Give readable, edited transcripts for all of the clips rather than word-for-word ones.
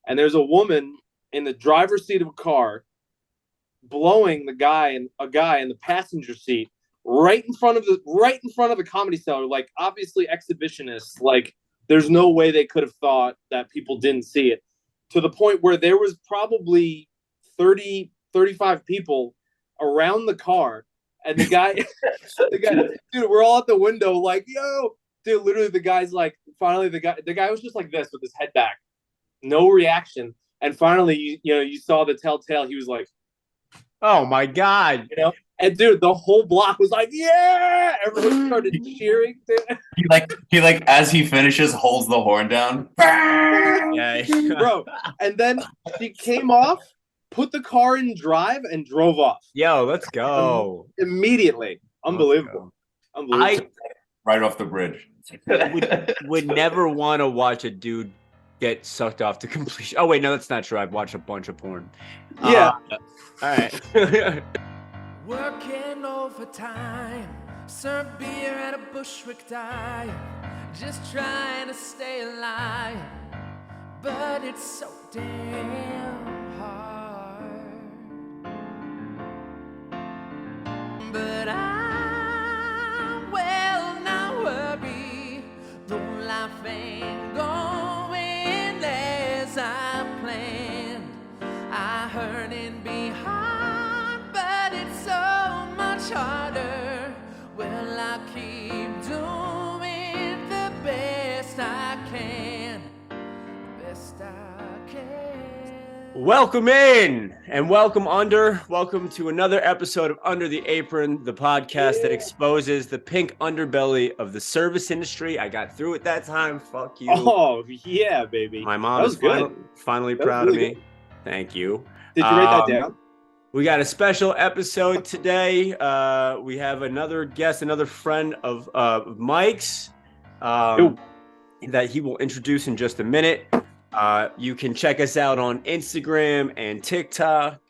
and there's a woman in the driver's seat of a car blowing a guy in the passenger seat right in front of the Comedy Cellar, like obviously exhibitionists. Like there's no way they could have thought that people didn't see it, to the point where there was probably 35 people around the car, and the guy dude, we're all at the window like, yo, dude, literally the guy's like, finally the guy was just like this with his head back, no reaction, and finally you saw the telltale. He was like, oh my God. And dude, the whole block was like, yeah! Everyone started cheering. Dude. He as he finishes, holds the horn down. Yeah. Bro. And then she came off, put the car in drive, and drove off. Yo, let's go. Immediately. Unbelievable. Unbelievable. Right off the bridge. would never want to watch a dude get sucked off to completion. Oh, wait, no, that's not true. I've watched a bunch of porn. Yeah. All right. Working overtime, serve beer at a Bushwick dive, just trying to stay alive, but it's so damn hard. But I will not worry, though life ain't going as I planned. I heard it be hard, but it's so much harder. Well, I keep doing the best I can. Best I can. Welcome in and welcome to another episode of Under the Apron, the podcast that exposes the pink underbelly of the service industry. I got through it that time. Fuck you. Oh, yeah, baby. My mom is finally proud of me. Thank you. Did you write that down? We got a special episode today. We have another guest, another friend of Mike's that he will introduce in just a minute. You can check us out on Instagram and TikTok.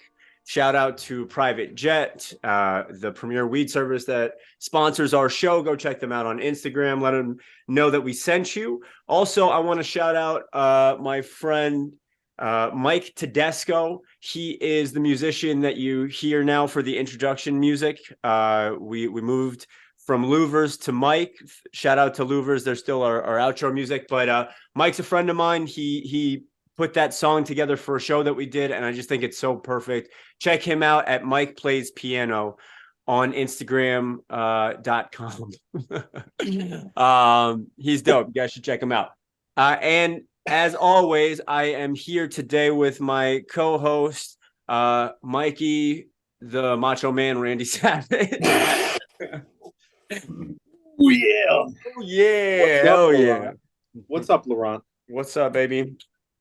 Shout out to Private Jet, the premier weed service that sponsors our show. Go check them out on Instagram. Let them know that we sent you. Also, I want to shout out my friend Mike Tedesco. He is the musician that you hear now for the introduction music. We moved from Louvers to Mike. Shout out to Louvers. They're still our outro music, but Mike's a friend of mine. He put that song together for a show that we did, and I just think it's so perfect. Check him out at Mike Plays Piano on Instagram.com. He's dope. You guys should check him out. And as always, I am here today with my co-host, Mikey, the Macho Man, Randy Savage. Oh, yeah. Oh, yeah. Oh, yeah. What's up, Laurent? What's up, baby?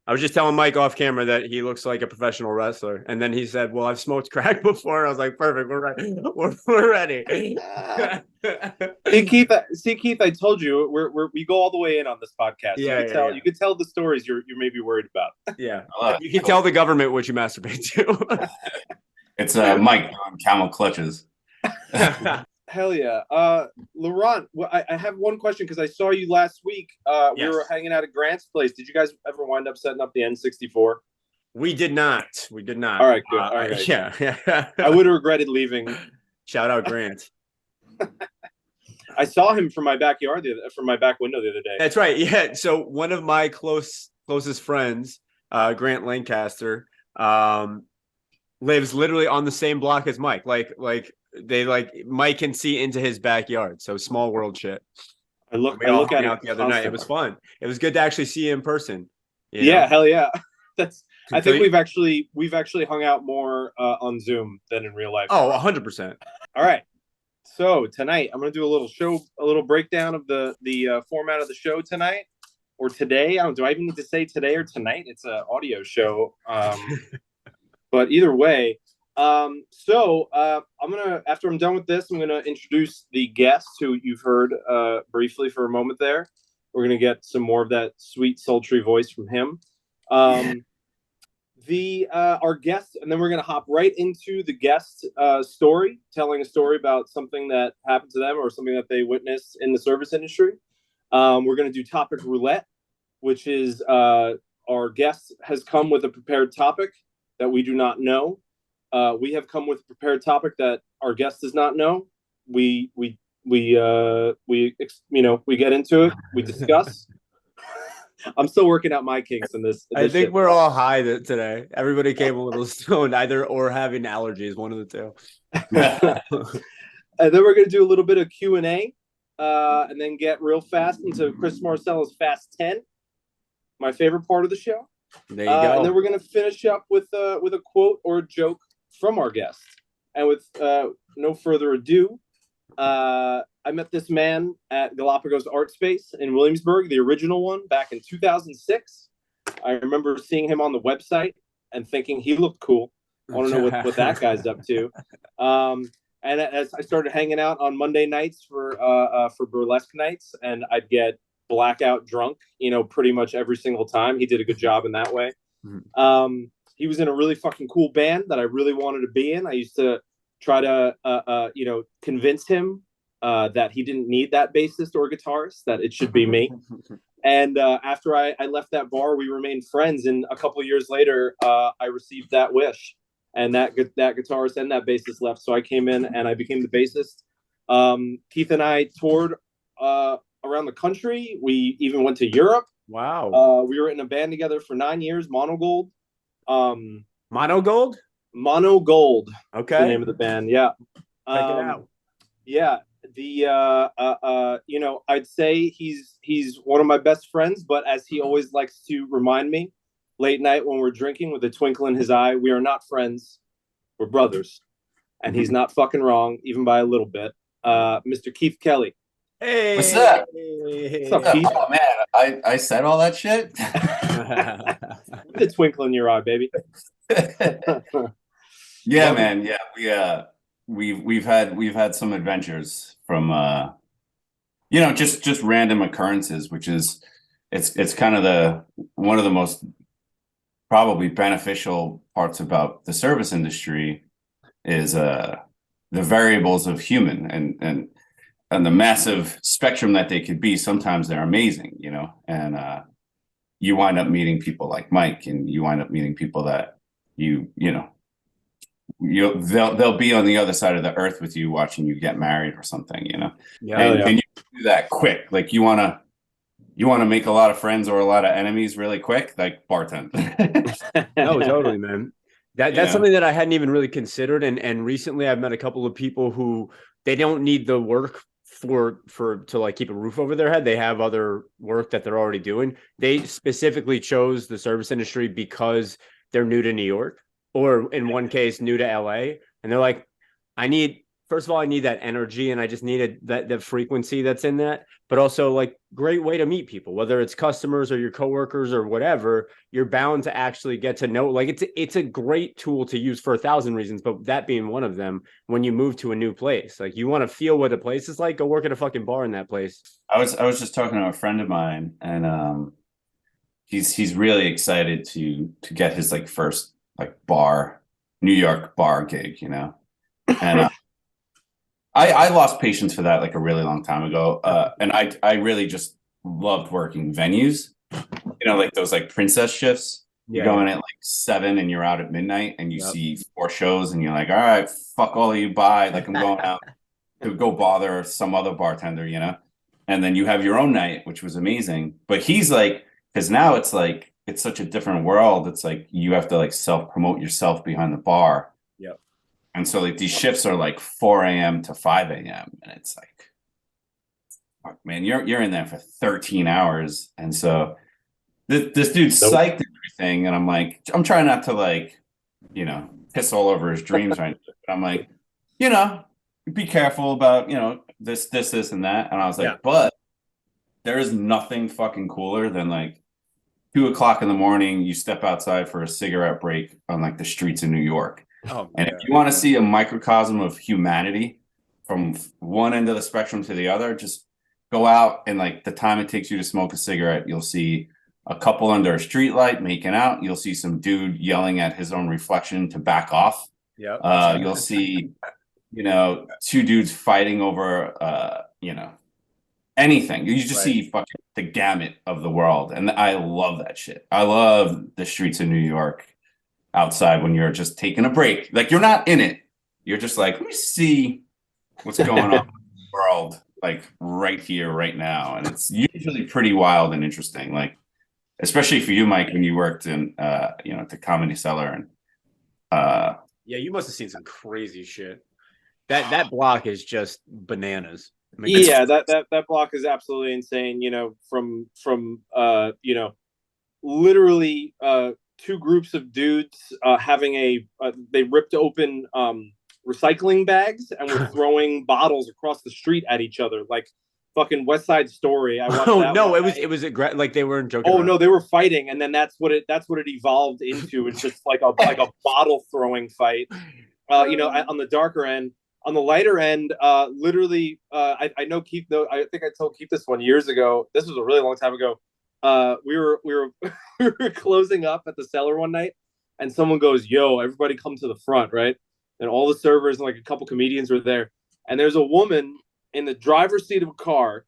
I was just telling Mike off camera that he looks like a professional wrestler. And then he said, well, I've smoked crack before. I was like, perfect. We're ready. We're ready. See, Keith, I told you, we go all the way in on this podcast. Yeah, you can tell the stories you're maybe worried about. Yeah. You can tell the government what you masturbate to. It's Mike on camel clutches. Hell yeah. Laurent, I have one question because I saw you last week. We were hanging out at Grant's place. Did you guys ever wind up setting up the N64? We did not. All right, good. All right. Yeah. I would have regretted leaving. Shout out Grant. I saw him from my backyard, from my back window the other day. That's right. Yeah. So one of my closest friends, Grant Lancaster, lives literally on the same block as Mike. Mike can see into his backyard. So small world shit. I look at it the other night. It was fun. It was good to actually see you in person. Yeah, hell yeah. I think we've actually hung out more on Zoom than in real life. Oh, 100%. All right. So tonight I'm going to do a little breakdown of the format of the show tonight, or today. Do I even need to say today or tonight? It's an audio show. But either way, I'm gonna, after I'm done with this, I'm gonna introduce the guest who you've heard briefly for a moment there. We're gonna get some more of that sweet, sultry voice from him. Our guest, and then we're gonna hop right into the guest story, telling a story about something that happened to them or something that they witnessed in the service industry. We're gonna do topic roulette, which is our guest has come with a prepared topic that we do not know. We have come with a prepared topic that our guest does not know. We get into it. We discuss. I'm still working out my kinks in this. I think we're all high today. Everybody came a little stoned, either or having allergies, one of the two. And then we're going to do a little bit of Q&A, and then get real fast into Chris Marcello's Fast 10, my favorite part of the show. There you go. And then we're going to finish up with a quote or a joke from our guest. And with no further ado, I met this man at Galapagos Art Space in Williamsburg, the original one, back in 2006. I remember seeing him on the website and thinking he looked cool. I want to know what that guy's up to. And as I started hanging out on Monday nights for burlesque nights, and I'd get blackout drunk, pretty much every single time. He did a good job in that way. He was in a really fucking cool band that I really wanted to be in. I used to try to, convince him that he didn't need that bassist or guitarist, that it should be me. And after I left that bar, we remained friends. And a couple of years later, I received that wish. And that guitarist and that bassist left. So I came in and I became the bassist. Keith and I toured around the country. We even went to Europe. Wow. We were in a band together for 9 years, Monogold. Monogold? Monogold. Okay. The name of the band. Yeah. Check it out. Yeah. I'd say he's one of my best friends, but as he always likes to remind me late night when we're drinking with a twinkle in his eye, we are not friends. We're brothers. And he's not fucking wrong, even by a little bit. Mr. Keith Kelly. Hey. What's up? What's up, Keith? Oh, man. I said all that shit? The twinkle in your eye, baby. Yeah, man. Yeah, we've had some adventures from just random occurrences, which is it's kind of one of the most probably beneficial parts about the service industry is the variables of human and the massive spectrum that they could be. Sometimes they're amazing, and you wind up meeting people like Mike, and you wind up meeting people that they'll be on the other side of the earth with you, watching you get married or something, Yeah, and you do that quick. Like you want to make a lot of friends or a lot of enemies really quick, like bartend. No, totally, man. That's something that I hadn't even really considered. And recently I've met a couple of people who they don't need the work to like keep a roof over their head. They have other work that they're already doing. They specifically chose the service industry because they're new to New York, or in one case, new to LA. And they're like, first of all, I need that energy, and I just needed that frequency that's in that, but also like great way to meet people, whether it's customers or your coworkers or whatever. You're bound to actually get to know, like it's a great tool to use for 1,000 reasons, but that being one of them. When you move to a new place, like you want to feel what the place is like, go work at a fucking bar in that place. I was just talking to a friend of mine, and he's really excited to get his like first like New York bar gig, and I lost patience for that like a really long time ago. And I really just loved working venues, like those like princess shifts. You go in at like 7 and you're out at midnight, and you see 4 shows, and you're like, all right, fuck all of you, bye. Like I'm going out to go bother some other bartender, and then you have your own night, which was amazing. But he's like, because now it's like, it's such a different world. It's like you have to like self-promote yourself behind the bar. Yep. And so like these shifts are like 4 a.m. to 5 a.m. And it's like, fuck, man, you're in there for 13 hours. And so this dude's psyched and everything. And I'm like, I'm trying not to like, piss all over his dreams right now. But I'm like, be careful about, this, and that. And I was like, but there is nothing fucking cooler than like 2 o'clock in the morning, you step outside for a cigarette break on like the streets of New York. Oh, and if you want to see a microcosm of humanity from one end of the spectrum to the other, just go out, and like the time it takes you to smoke a cigarette, you'll see a couple under a streetlight making out. You'll see some dude yelling at his own reflection to back off. Yeah. You'll see, 2 dudes fighting over, anything. You just see fucking the gamut of the world, and I love that shit. I love the streets of New York outside when you're just taking a break. Like you're not in it. You're just like, let me see what's going on in the world, like right here, right now. And it's usually pretty wild and interesting. Like, especially for you, Mike, when you worked in at the Comedy Cellar and yeah, you must have seen some crazy shit. That block is just bananas. I mean, Yeah, that block is absolutely insane. From literally two groups of dudes having they ripped open recycling bags and were throwing bottles across the street at each other, like fucking West Side Story. I watched that no, one. it was like they weren't joking. Oh around. no, they were fighting, and then that's what it evolved into. It's just like a bottle throwing fight. On the darker end. On the lighter end, literally, I know Keith. Though I think I told Keith this one years ago. This was a really long time ago. We were we were closing up at the Cellar one night, and someone goes, "Yo, everybody come to the front!" Right, and all the servers and like a couple comedians were there, and there's a woman in the driver's seat of a car,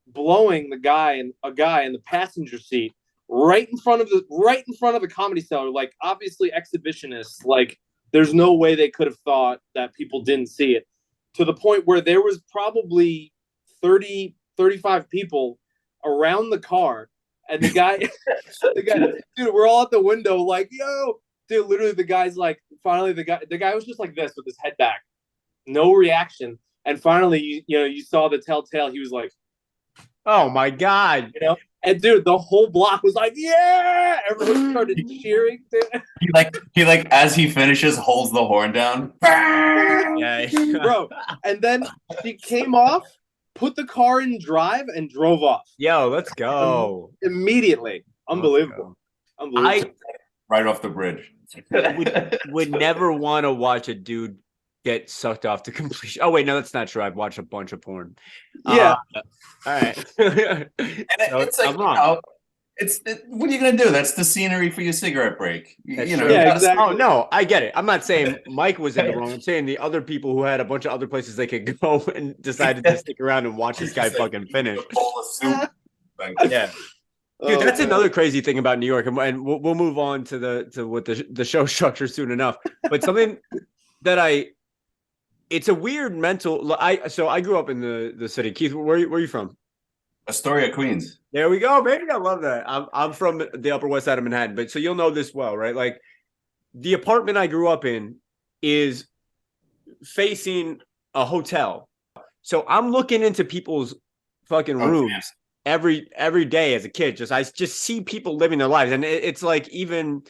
blowing a guy in the passenger seat right in front of the Comedy Cellar, like obviously exhibitionists, like. There's no way they could have thought that people didn't see it, to the point where there was probably 30, 35 people around the car. And the guy, dude, we're all at the window like, yo, dude, literally the guy's like, finally the guy was just like this with his head back, no reaction. And finally, you saw the telltale. He was like, oh my God. And dude, the whole block was like, yeah! Everyone started cheering. He as he finishes, holds the horn down. Yeah. Bro. And then he came off, put the car in drive, and drove off. Yo, let's go. Immediately. Unbelievable. Unbelievable. Right off the bridge. would never want to watch a dude get sucked off to completion. Oh wait, no, that's not true. I've watched a bunch of porn. Yeah. All right. And it's like, what are you gonna do? That's the scenery for your cigarette break. Yeah, exactly. Oh no, I get it. I'm not saying Mike was in the wrong. I'm saying the other people who had a bunch of other places they could go and decided to stick around and watch this guy fucking finish. Yeah. Dude, that's another crazy thing about New York, and we'll move on to what the show structure soon enough. But something that it's a weird mental. I grew up in the city. Keith, where are you from? Astoria, Queens. There we go, baby. I love that. I'm from the Upper West Side of Manhattan, but so you'll know this well, right? Like the apartment I grew up in is facing a hotel, so I'm looking into people's fucking rooms every day as a kid. I just see people living their lives, and it's like even.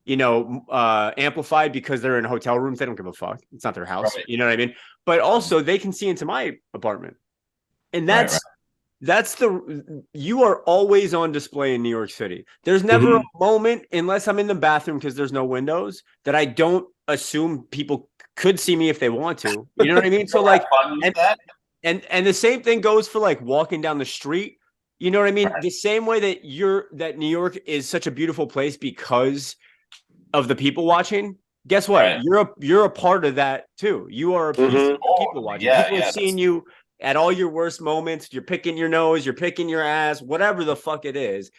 Amplified because they're in hotel rooms. They don't give a fuck. It's not their house. Right. You know what I mean? But also they can see into my apartment. And you are always on display in New York City. There's never a moment, unless I'm in the bathroom because there's no windows, that I don't assume people could see me if they want to. You know what I mean? So like, and the same thing goes for like walking down the street. You know what I mean? Right. The same way that New York is such a beautiful place because of the people watching. Guess what? Right. You're a part of that too. You are a piece of people watching. People are seeing you at all your worst moments. You're picking your nose, you're picking your ass, whatever the fuck it is.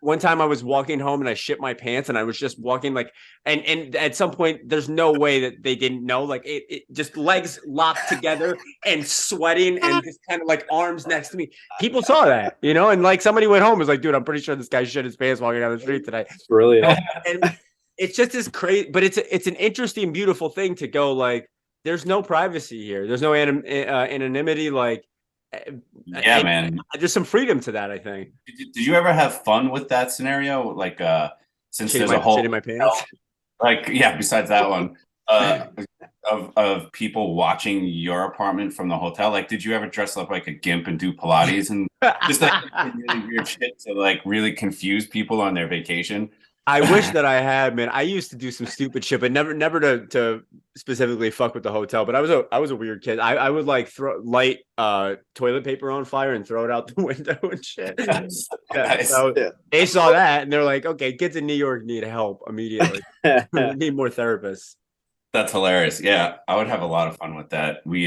One time I was walking home and I shit my pants and I was just walking like, and at some point there's no way that they didn't know, like it just legs locked together and sweating and just kind of like arms next to me. People saw that, and like somebody went home and was like, dude, I'm pretty sure this guy shit his pants walking down the street today. Brilliant. And it's just as crazy, but it's an interesting, beautiful thing to go like, there's no privacy here. There's no anonymity. Like, man, there's some freedom to that, I think. Did you ever have fun with that scenario? Like, since there's a whole shit in my pants. Like, besides that one, of people watching your apartment from the hotel. Like, did you ever dress up like a gimp and do Pilates and just like really weird shit to like really confuse people on their vacation? I wish that I had, man. I used to do some stupid shit, but never to specifically fuck with the hotel. But I was a weird kid. I would like light toilet paper on fire and throw it out the window and shit. So they saw that and they're like, okay, kids in New York need help immediately. We need more therapists. That's hilarious. Yeah, I would have a lot of fun with that. We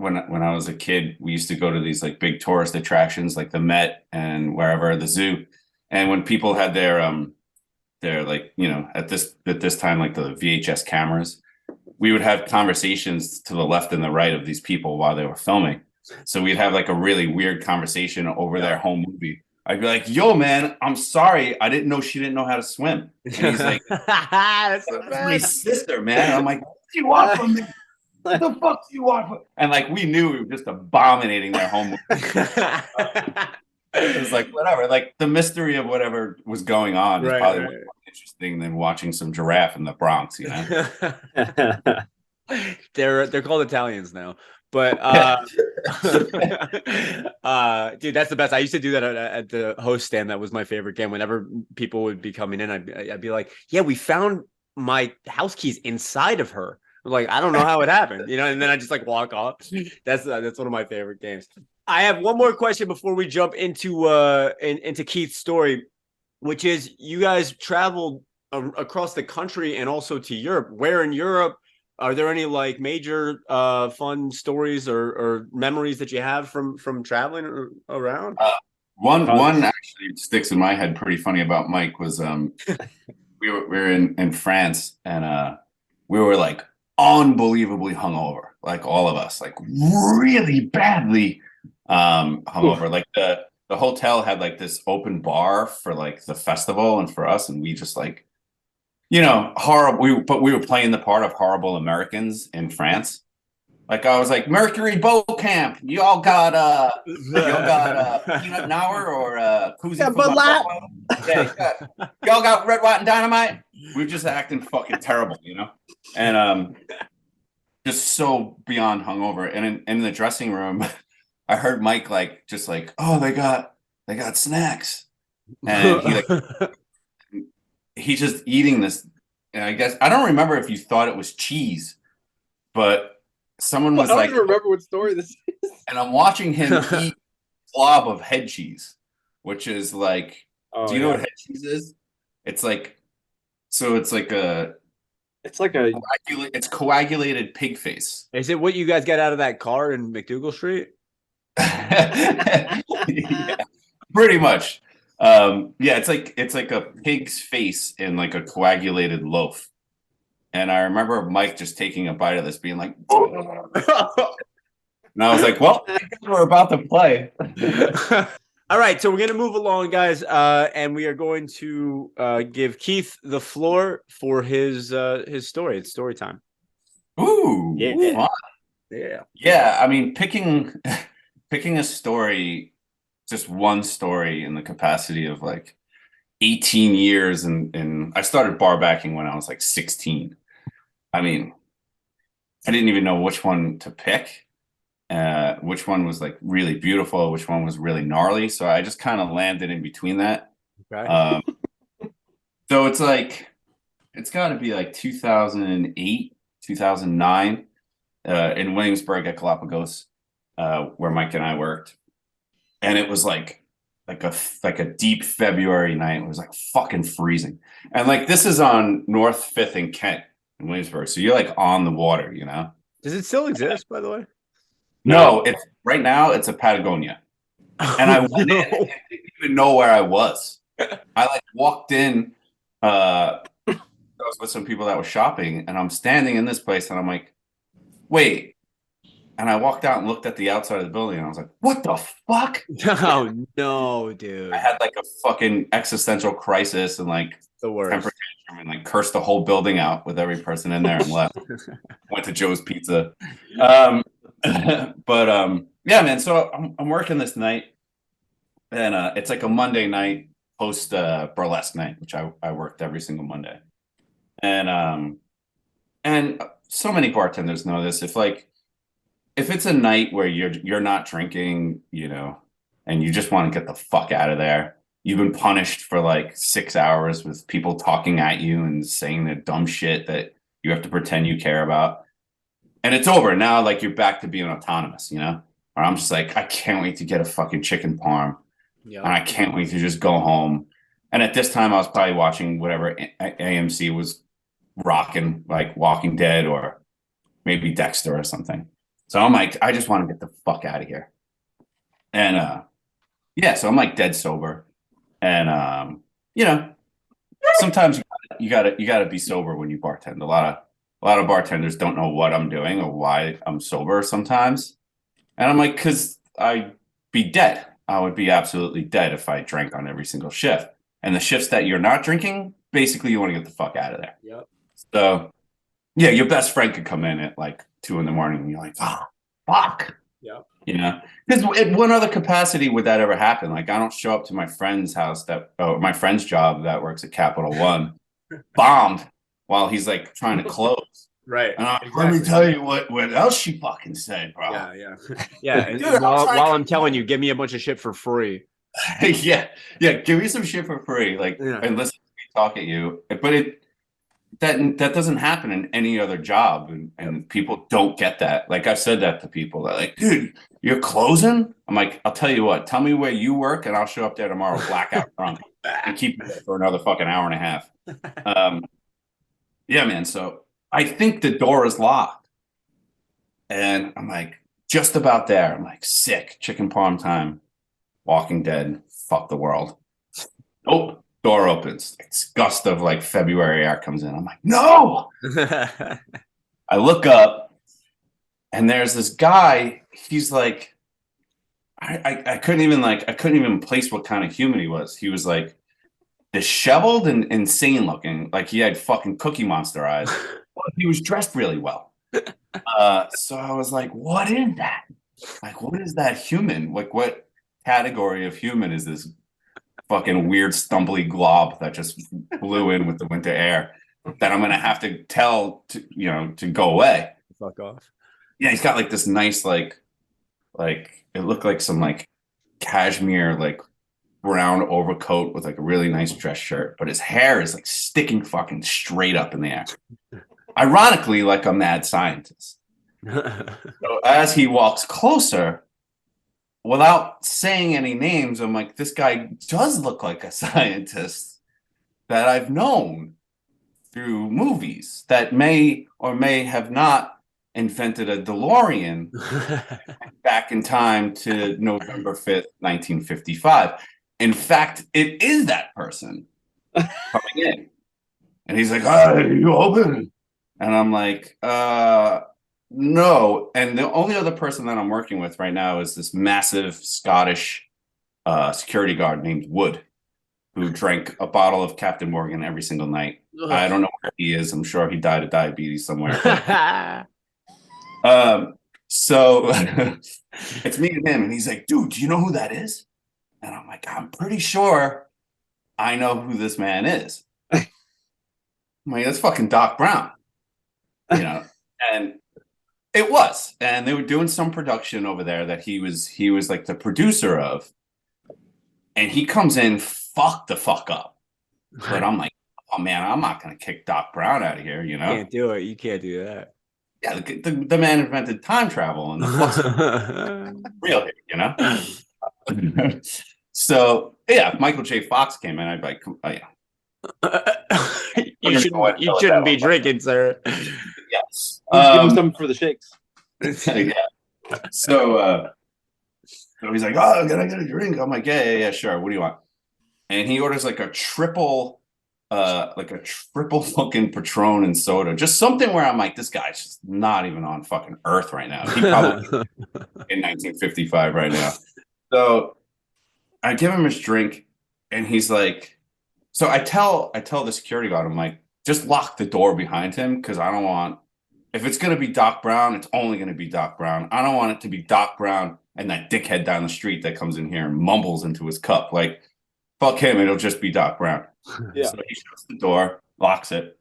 when I was a kid, we used to go to these like big tourist attractions like the Met and wherever, the zoo. And when people had their like, you know, at this time, like the VHS cameras, we would have conversations to the left and the right of these people while they were filming. So we'd have like a really weird conversation over their home movie. I'd be like, yo, man, I'm sorry. I didn't know she didn't know how to swim. And he's like, That's the that's my best. sister, man. I'm like, what do you want from me? What the fuck do you want from? And like, we knew we were just abominating their home movie. It was like, whatever. Like, the mystery of whatever was going on is probably more interesting than watching some giraffe in the Bronx, you know? They're called Italians now. But dude, that's the best. I used to do that at the host stand. That was my favorite game. Whenever people would be coming in, I'd be like, yeah, we found my house keys inside of her. I'm like, I don't know how it happened, you know, and then I just like walk off. That's one of my favorite games. I have one more question before we jump into Keith's story, which is you guys traveled across the country and also to Europe. Where in Europe? Are there any like major fun stories or memories that you have from traveling around? One actually sticks in my head pretty funny about Mike was we were in France and we were like unbelievably hungover, like all of us, like really badly hungover. Like the hotel had like this open bar for like the festival and for us, and we just like, you know, horrible. But we were playing the part of horrible Americans in France. Like I was like, Mercury Boat Camp, y'all got peanut and hour or koozie Yeah, for Bud my Light. yeah, y'all got red, white, and dynamite. We were just acting fucking terrible, you know, and just so beyond hungover. And in the dressing room, I heard Mike like just like, oh, they got snacks, and he like. He's just eating this, and I guess I don't remember if you thought it was cheese, but someone was I don't like, even remember what story this is. and I'm watching him eat a glob of head cheese, which is like, do you know what head cheese is? It's like, so it's like it's coagulated pig face. Is it what you guys got out of that car in McDougal Street? Yeah, pretty much. Yeah, it's like a pig's face in like a coagulated loaf. And I remember Mike just taking a bite of this, being like, and I was like, well, I guess we're about to play. All right, so we're gonna move along, guys, and we are going to give Keith the floor for his story. It's story time. Ooh, Yeah. fun. Yeah. Yeah, I mean, picking a story, just one story in the capacity of like 18 years, and I started bar backing when I was like 16. I mean, I didn't even know which one to pick, which one was like really beautiful, which one was really gnarly. So I just kind of landed in between that. Okay. So it's like, it's got to be like 2008, 2009 in Williamsburg at Galapagos, where Mike and I worked. And it was like a deep February night. It was like fucking freezing. And like, this is on North 5th and Kent in Williamsburg. So you're like on the water, you know? Does it still exist, by the way? No, it's right now it's a Patagonia. And I went in and I didn't even know where I was. I like walked in, I was with some people that were shopping, and I'm standing in this place and I'm like, wait. And I walked out and looked at the outside of the building and I was like, what the fuck? Oh no, dude. I had like a fucking existential crisis and like The worst. temper tantrum and like cursed the whole building out with every person in there and left. Went to Joe's Pizza. But yeah, man. So I'm working this night, and it's like a Monday night post burlesque night, which I worked every single Monday. And so many bartenders know this. If it's a night where you're not drinking, you know, and you just want to get the fuck out of there, you've been punished for like 6 hours with people talking at you and saying the dumb shit that you have to pretend you care about. And it's over. Now, like, you're back to being autonomous, you know? Or I'm just like, I can't wait to get a fucking chicken parm. Yeah. And I can't wait to just go home. And at this time, I was probably watching whatever AMC was rocking, like Walking Dead or maybe Dexter or something. So I'm like, I just want to get the fuck out of here. And yeah, so I'm like dead sober. And you know, sometimes you gotta be sober when you bartend. A lot of bartenders don't know what I'm doing or why I'm sober sometimes. And I'm like, because I'd be dead. I would be absolutely dead if I drank on every single shift. And the shifts that you're not drinking, basically you want to get the fuck out of there. Yep. So yeah, your best friend could come in at like 2 a.m. and you're like, oh, fuck. Yep. You know, because in what other capacity would that ever happen? Like, I don't show up to my friend's house my friend's job that works at Capital One, bombed while he's like trying to close. Right. And Exactly. let me tell you what else she fucking said, bro. Yeah. Yeah. And Dude, while I'm telling you, give me a bunch of shit for free. yeah, give me some shit for free, like, and listen to me talk at you. But that doesn't happen in any other job, and people don't get that. Like, I've said that to people. They're like, dude, you're closing? I'm like, I'll tell you what, tell me where you work and I'll show up there tomorrow blackout drunk and keep you there for another fucking hour and a half. Yeah, man. So I think the door is locked, and I'm like just about there. I'm like, sick, chicken parm time, Walking Dead, fuck the world. Nope. Door opens. It's gust of like February air comes in. I'm like, no. I look up, and there's this guy. He's like, I couldn't even place what kind of human he was. He was like disheveled and insane looking, like he had fucking Cookie Monster eyes. But he was dressed really well. So I was like, what is that? Like, what is that human? Like, what category of human is this fucking weird stumbly glob that just blew in with the winter air that I'm gonna have to tell to go away? Fuck off. Yeah, he's got like this nice like it looked like some like cashmere like brown overcoat with like a really nice dress shirt, but his hair is like sticking fucking straight up in the air. Ironically, like a mad scientist. So as he walks closer, without saying any names, I'm like, this guy does look like a scientist that I've known through movies that may or may have not invented a DeLorean back in time to November 5th, 1955. In fact, it is that person coming in. And he's like, "Hi, you open?" And I'm like, no. And the only other person that I'm working with right now is this massive Scottish security guard named Wood, who drank a bottle of Captain Morgan every single night. Ugh. I don't know where he is. I'm sure he died of diabetes somewhere. So it's me and him. And he's like, dude, do you know who that is? And I'm like, I'm pretty sure I know who this man is. I'm like, that's fucking Doc Brown. You know, and it was. And they were doing some production over there that he was like the producer of. And he comes in, fuck the fuck up. But I'm like, oh man, I'm not gonna kick Doc Brown out of here, you know? You can't do it. You can't do that. Yeah, the man invented time travel and the fuck's real here, you know? So yeah, if Michael J. Fox came in, I'd be like, oh yeah. You shouldn't be drinking, sir. Yes. Give him something for the shakes. Yeah. So he's like, oh, can I get a drink? I'm like, yeah, sure. What do you want? And he orders like a triple fucking Patron and soda. Just something where I'm like, this guy's just not even on fucking Earth right now. He probably in 1955 right now. So I give him his drink, and he's like, so I tell the security guard, I'm like, just lock the door behind him, because I don't want, if it's gonna be Doc Brown, it's only gonna be Doc Brown. I don't want it to be Doc Brown and that dickhead down the street that comes in here and mumbles into his cup. Like, fuck him, it'll just be Doc Brown. Yeah. So he shuts the door, locks it,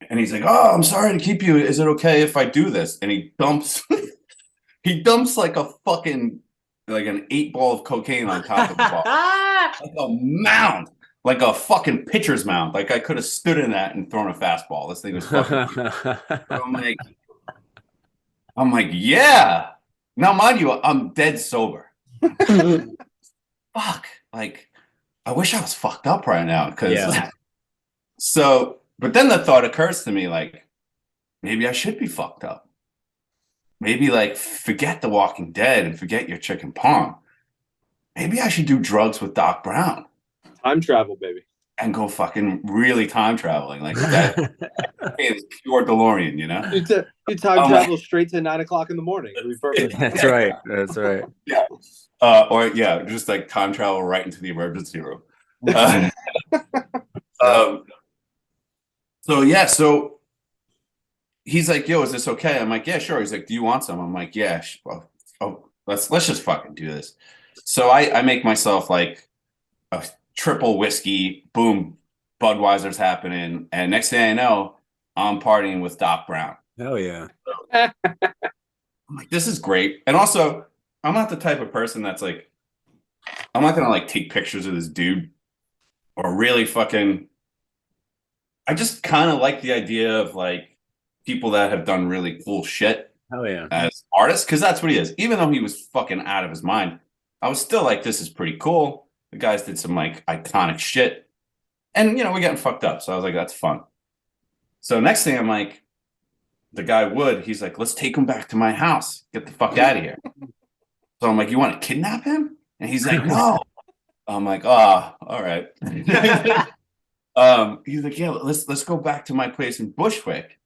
and he's like, oh, I'm sorry to keep you. Is it okay if I do this? And he dumps like a fucking, like an 8-ball of cocaine on top of the ball. Like a mound. Like a fucking pitcher's mound. Like I could have stood in that and thrown a fastball. This thing was fucking I'm like, yeah. Now, mind you, I'm dead sober. Fuck. Like, I wish I was fucked up right now. So, but then the thought occurs to me, like, maybe I should be fucked up. maybe like forget The Walking Dead and forget your chicken parm. Maybe I should do drugs with Doc Brown Time travel, baby. and go fucking really time traveling. Like that is pure DeLorean, you know? You time travel straight to 9 o'clock in the morning. It'll be perfect. That's right. That's right. Yeah. Just like time travel right into the emergency room. So he's like, "Yo, is this okay?" I'm like, "Yeah, sure." He's like, "Do you want some?" I'm like, "Yeah, let's just fucking do this." So I make myself like a triple whiskey, boom, Budweiser's happening, and next thing I know, I'm partying with Doc Brown. Hell yeah. I'm like, this is great. And also, I'm not the type of person that's like, I'm not gonna like take pictures of this dude or really fucking. I just kind of like the idea of like people that have done really cool shit Hell yeah. as artists, because that's what he is. Even though he was fucking out of his mind, I was still like, this is pretty cool. The guys did some like iconic shit. And we're getting fucked up. So I was like, that's fun. So next thing I'm like, the guy Wood, he's like, let's take him back to my house. Get the fuck out of here. So I'm like, you want to kidnap him? And he's like, no. I'm like, all right. He's like, yeah, let's go back to my place in Bushwick.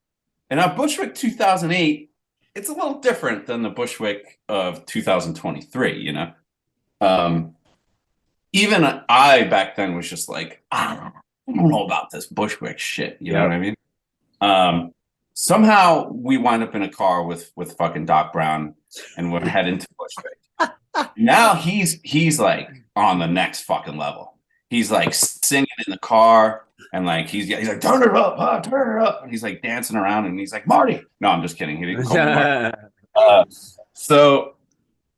And now Bushwick 2008, it's a little different than the Bushwick of 2023, Even I back then was just like, I don't know about this Bushwick shit. You know what I mean? Somehow we wind up in a car with fucking Doc Brown and we're heading to Bushwick. Now he's like on the next fucking level. He's like singing in the car and like he's like, turn it up, turn it up. And he's like dancing around and he's like, Marty. No, I'm just kidding. He didn't call me Marty. So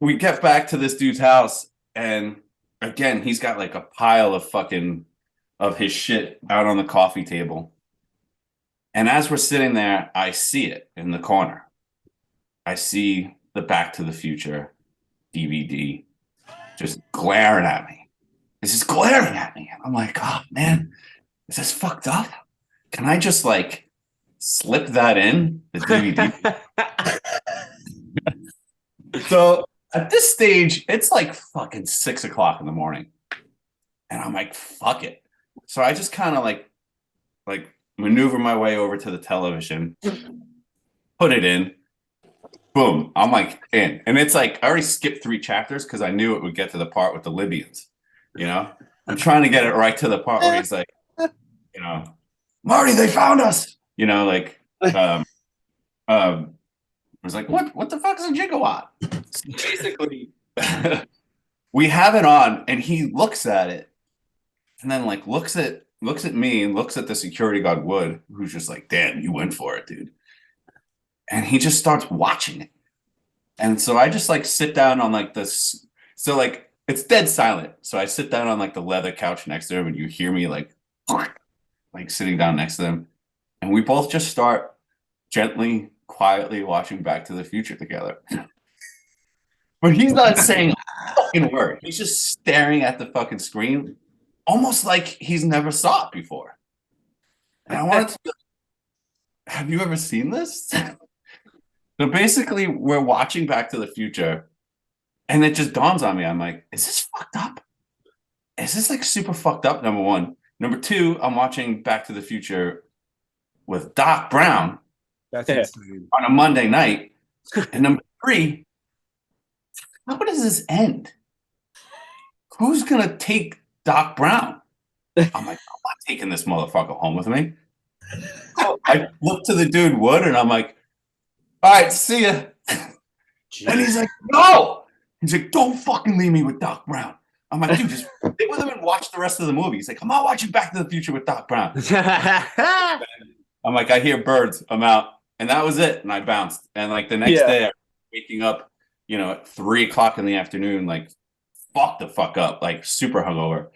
we get back to this dude's house and again, he's got like a pile of his shit out on the coffee table. And as we're sitting there, I see it in the corner. I see the Back to the Future DVD just glaring at me. It's just glaring at me. And I'm like, oh man, is this fucked up? Can I just like slip that in the DVD? So at this stage, it's like fucking 6 o'clock in the morning. And I'm like, fuck it. So I just kind of like maneuver my way over to the television, put it in, boom, I'm like in. And it's like, I already skipped 3 chapters because I knew it would get to the part with the Libyans, I'm trying to get it right to the part where he's like, Marty, they found us, I was like, what the fuck is a gigawatt? So basically, we have it on and he looks at it and then like looks at me and looks at the security guard Wood, who's just like, damn, you went for it, dude. And he just starts watching it. And so I just like sit down on like this. So like it's dead silent. So I sit down on like the leather couch next to him and you hear me like sitting down next to him. And we both just start gently, quietly watching Back to the Future together. But he's not saying a fucking word. He's just staring at the fucking screen, almost like he's never saw it before. And I wanted to, have you ever seen this? So basically, we're watching Back to the Future, and it just dawns on me. I'm like, is this fucked up? Is this like super fucked up? Number one. Number two, I'm watching Back to the Future with Doc Brown. That's insane. On a Monday night. And number three, how does this end? Who's gonna take Doc Brown? I'm like, I'm not taking this motherfucker home with me. So I look to the dude Wood and I'm like, all right, see ya. And he's like, no. He's like, don't fucking leave me with Doc Brown. I'm like, dude, just stay with him and watch the rest of the movie. He's like, I'm not watching Back to the Future with Doc Brown. I'm like, I hear birds. I'm out. And that was it. And I bounced. And like the next day, I was waking up, at 3 o'clock in the afternoon, like fuck the fuck up, like super hungover.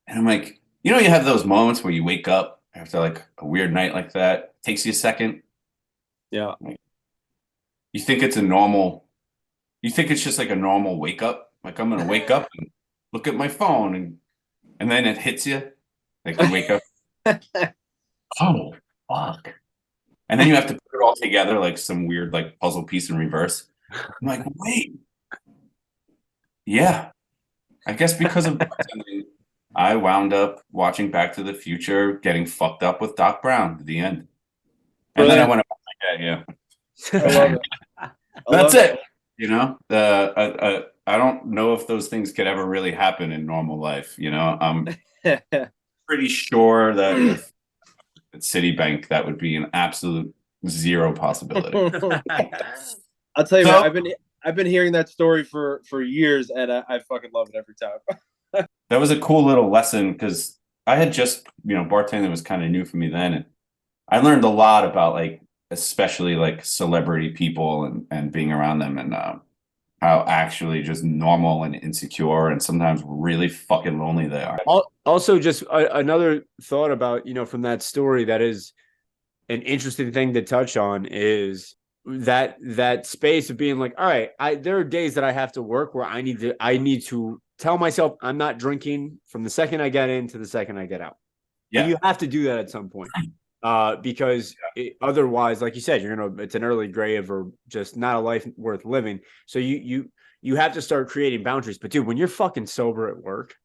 And I'm like, you have those moments where you wake up after like a weird night like that. It takes you a second. Yeah. Like, you think it's just like a normal wake up. Like I'm gonna wake up and look at my phone and then it hits you. Like you wake up. Oh fuck. And then you have to put it all together like some weird like puzzle piece in reverse. I'm like, wait, yeah. I guess because of bartending, I wound up watching Back to the Future, getting fucked up with Doc Brown at the end. And then I went, yeah. I love it. That's it. You know, I don't know if those things could ever really happen in normal life. You know, I'm pretty sure that if at Citibank, that would be an absolute zero possibility. I'll tell you, man, I've been hearing that story for years, and I fucking love it every time. That was a cool little lesson because I had just, bartending was kind of new for me then, and I learned a lot about like, especially like celebrity people and being around them, and how actually just normal and insecure and sometimes really fucking lonely they are. Also, just another thought about, from that story that is an interesting thing to touch on is that space of being like, all right, there are days that I have to work where I need to tell myself I'm not drinking from the second I get in to the second I get out. Yeah. And you have to do that at some point. Because otherwise, like you said, it's an early grave or just not a life worth living. So you have to start creating boundaries. But dude, when you're fucking sober at work,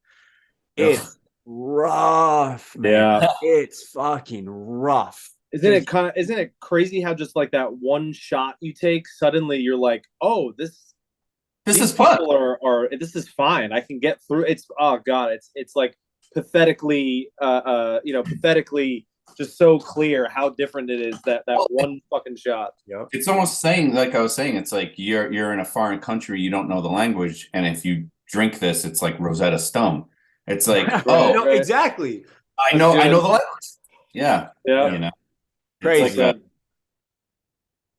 it's rough, man. Yeah. It's fucking rough. Isn't it crazy how just like that one shot you take, suddenly you're like, oh, this is fun. This is fine. I can get through. It's it's like pathetically just so clear how different it is that one fucking shot. Yep. It's almost saying, like I was saying, it's like you're in a foreign country, you don't know the language, and if you drink this, it's like Rosetta Stone. It's like, exactly. I know the language. Yeah. Crazy. Like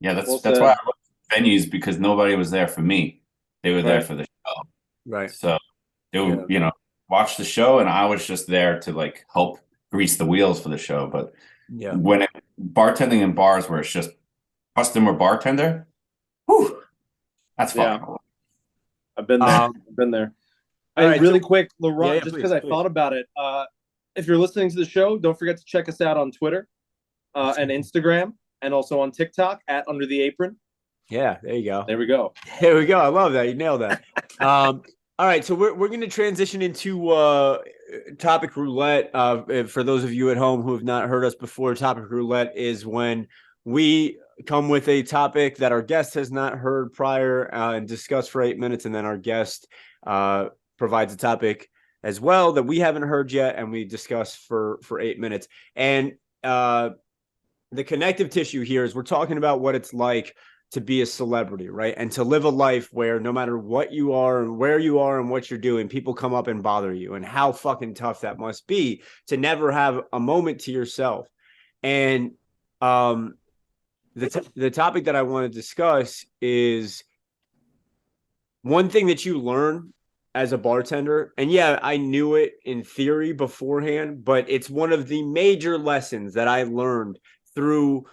that's why I love venues, because nobody was there for me. They were there for the show. Right. So they would, watch the show, and I was just there to like help grease the wheels for the show. But when bartending in bars where it's just customer bartender, whew, that's fun. Yeah. I've been there. Really quick, Laurent, just because I thought about it. If you're listening to the show, don't forget to check us out on Twitter and Instagram, and also on TikTok at Under the Apron. Yeah, there you go. There we go. There we go. I love that. You nailed that. All right, so we're going to transition into topic roulette. For those of you at home who have not heard us before, topic roulette is when we come with a topic that our guest has not heard prior and discuss for 8 minutes, and then our guest provides a topic as well that we haven't heard yet, and we discuss for 8 minutes. And the connective tissue here is we're talking about what it's like to be a celebrity, right? And to live a life where no matter what you are and where you are and what you're doing, people come up and bother you, and how fucking tough that must be to never have a moment to yourself. And the topic that I want to discuss is one thing that you learn as a bartender. And yeah, I knew it in theory beforehand, but it's one of the major lessons that I learned through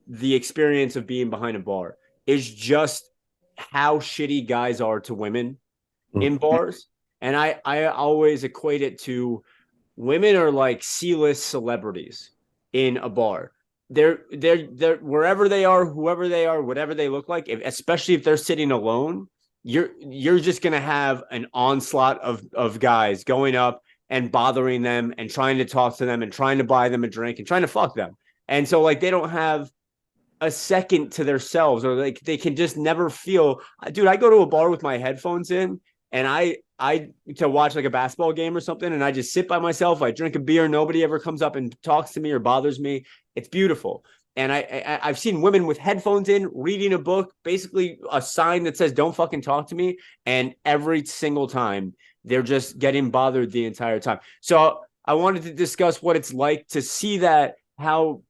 the experience of being behind a bar, is just how shitty guys are to women in bars. And I always equate it to women are like C-list celebrities in a bar. They're wherever they are, whoever they are, whatever they look like, especially if they're sitting alone, you're just going to have an onslaught of guys going up and bothering them and trying to talk to them and trying to buy them a drink and trying to fuck them. And so like they don't have a second to themselves, or like they can just never feel. Dude, I go to a bar with my headphones in, and I to watch like a basketball game or something, and I just sit by myself. I drink a beer. Nobody ever comes up and talks to me or bothers me. It's beautiful. And I've seen women with headphones in reading a book, basically a sign that says "Don't fucking talk to me," and every single time they're just getting bothered the entire time. So I wanted to discuss what it's like to see that, how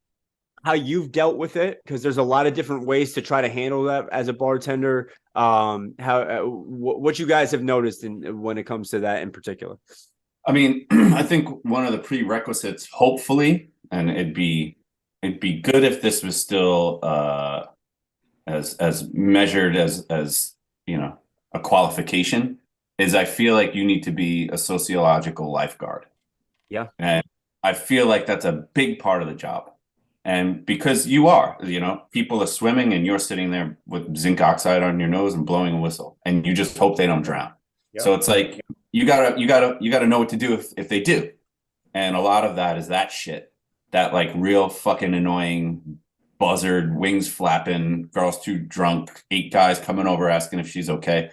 you've dealt with it, because there's a lot of different ways to try to handle that as a bartender. What you guys have noticed when it comes to that in particular. I mean, I think one of the prerequisites, hopefully, and it'd be good if this was still as measured as a qualification, is I feel like you need to be a sociological lifeguard. Yeah. And I feel like that's a big part of the job. And because you are, people are swimming and you're sitting there with zinc oxide on your nose and blowing a whistle, and you just hope they don't drown. Yep. So it's like you gotta know what to do if they do. And a lot of that is that shit, that like real fucking annoying buzzard, wings flapping, girl's too drunk, 8 guys coming over asking if she's okay.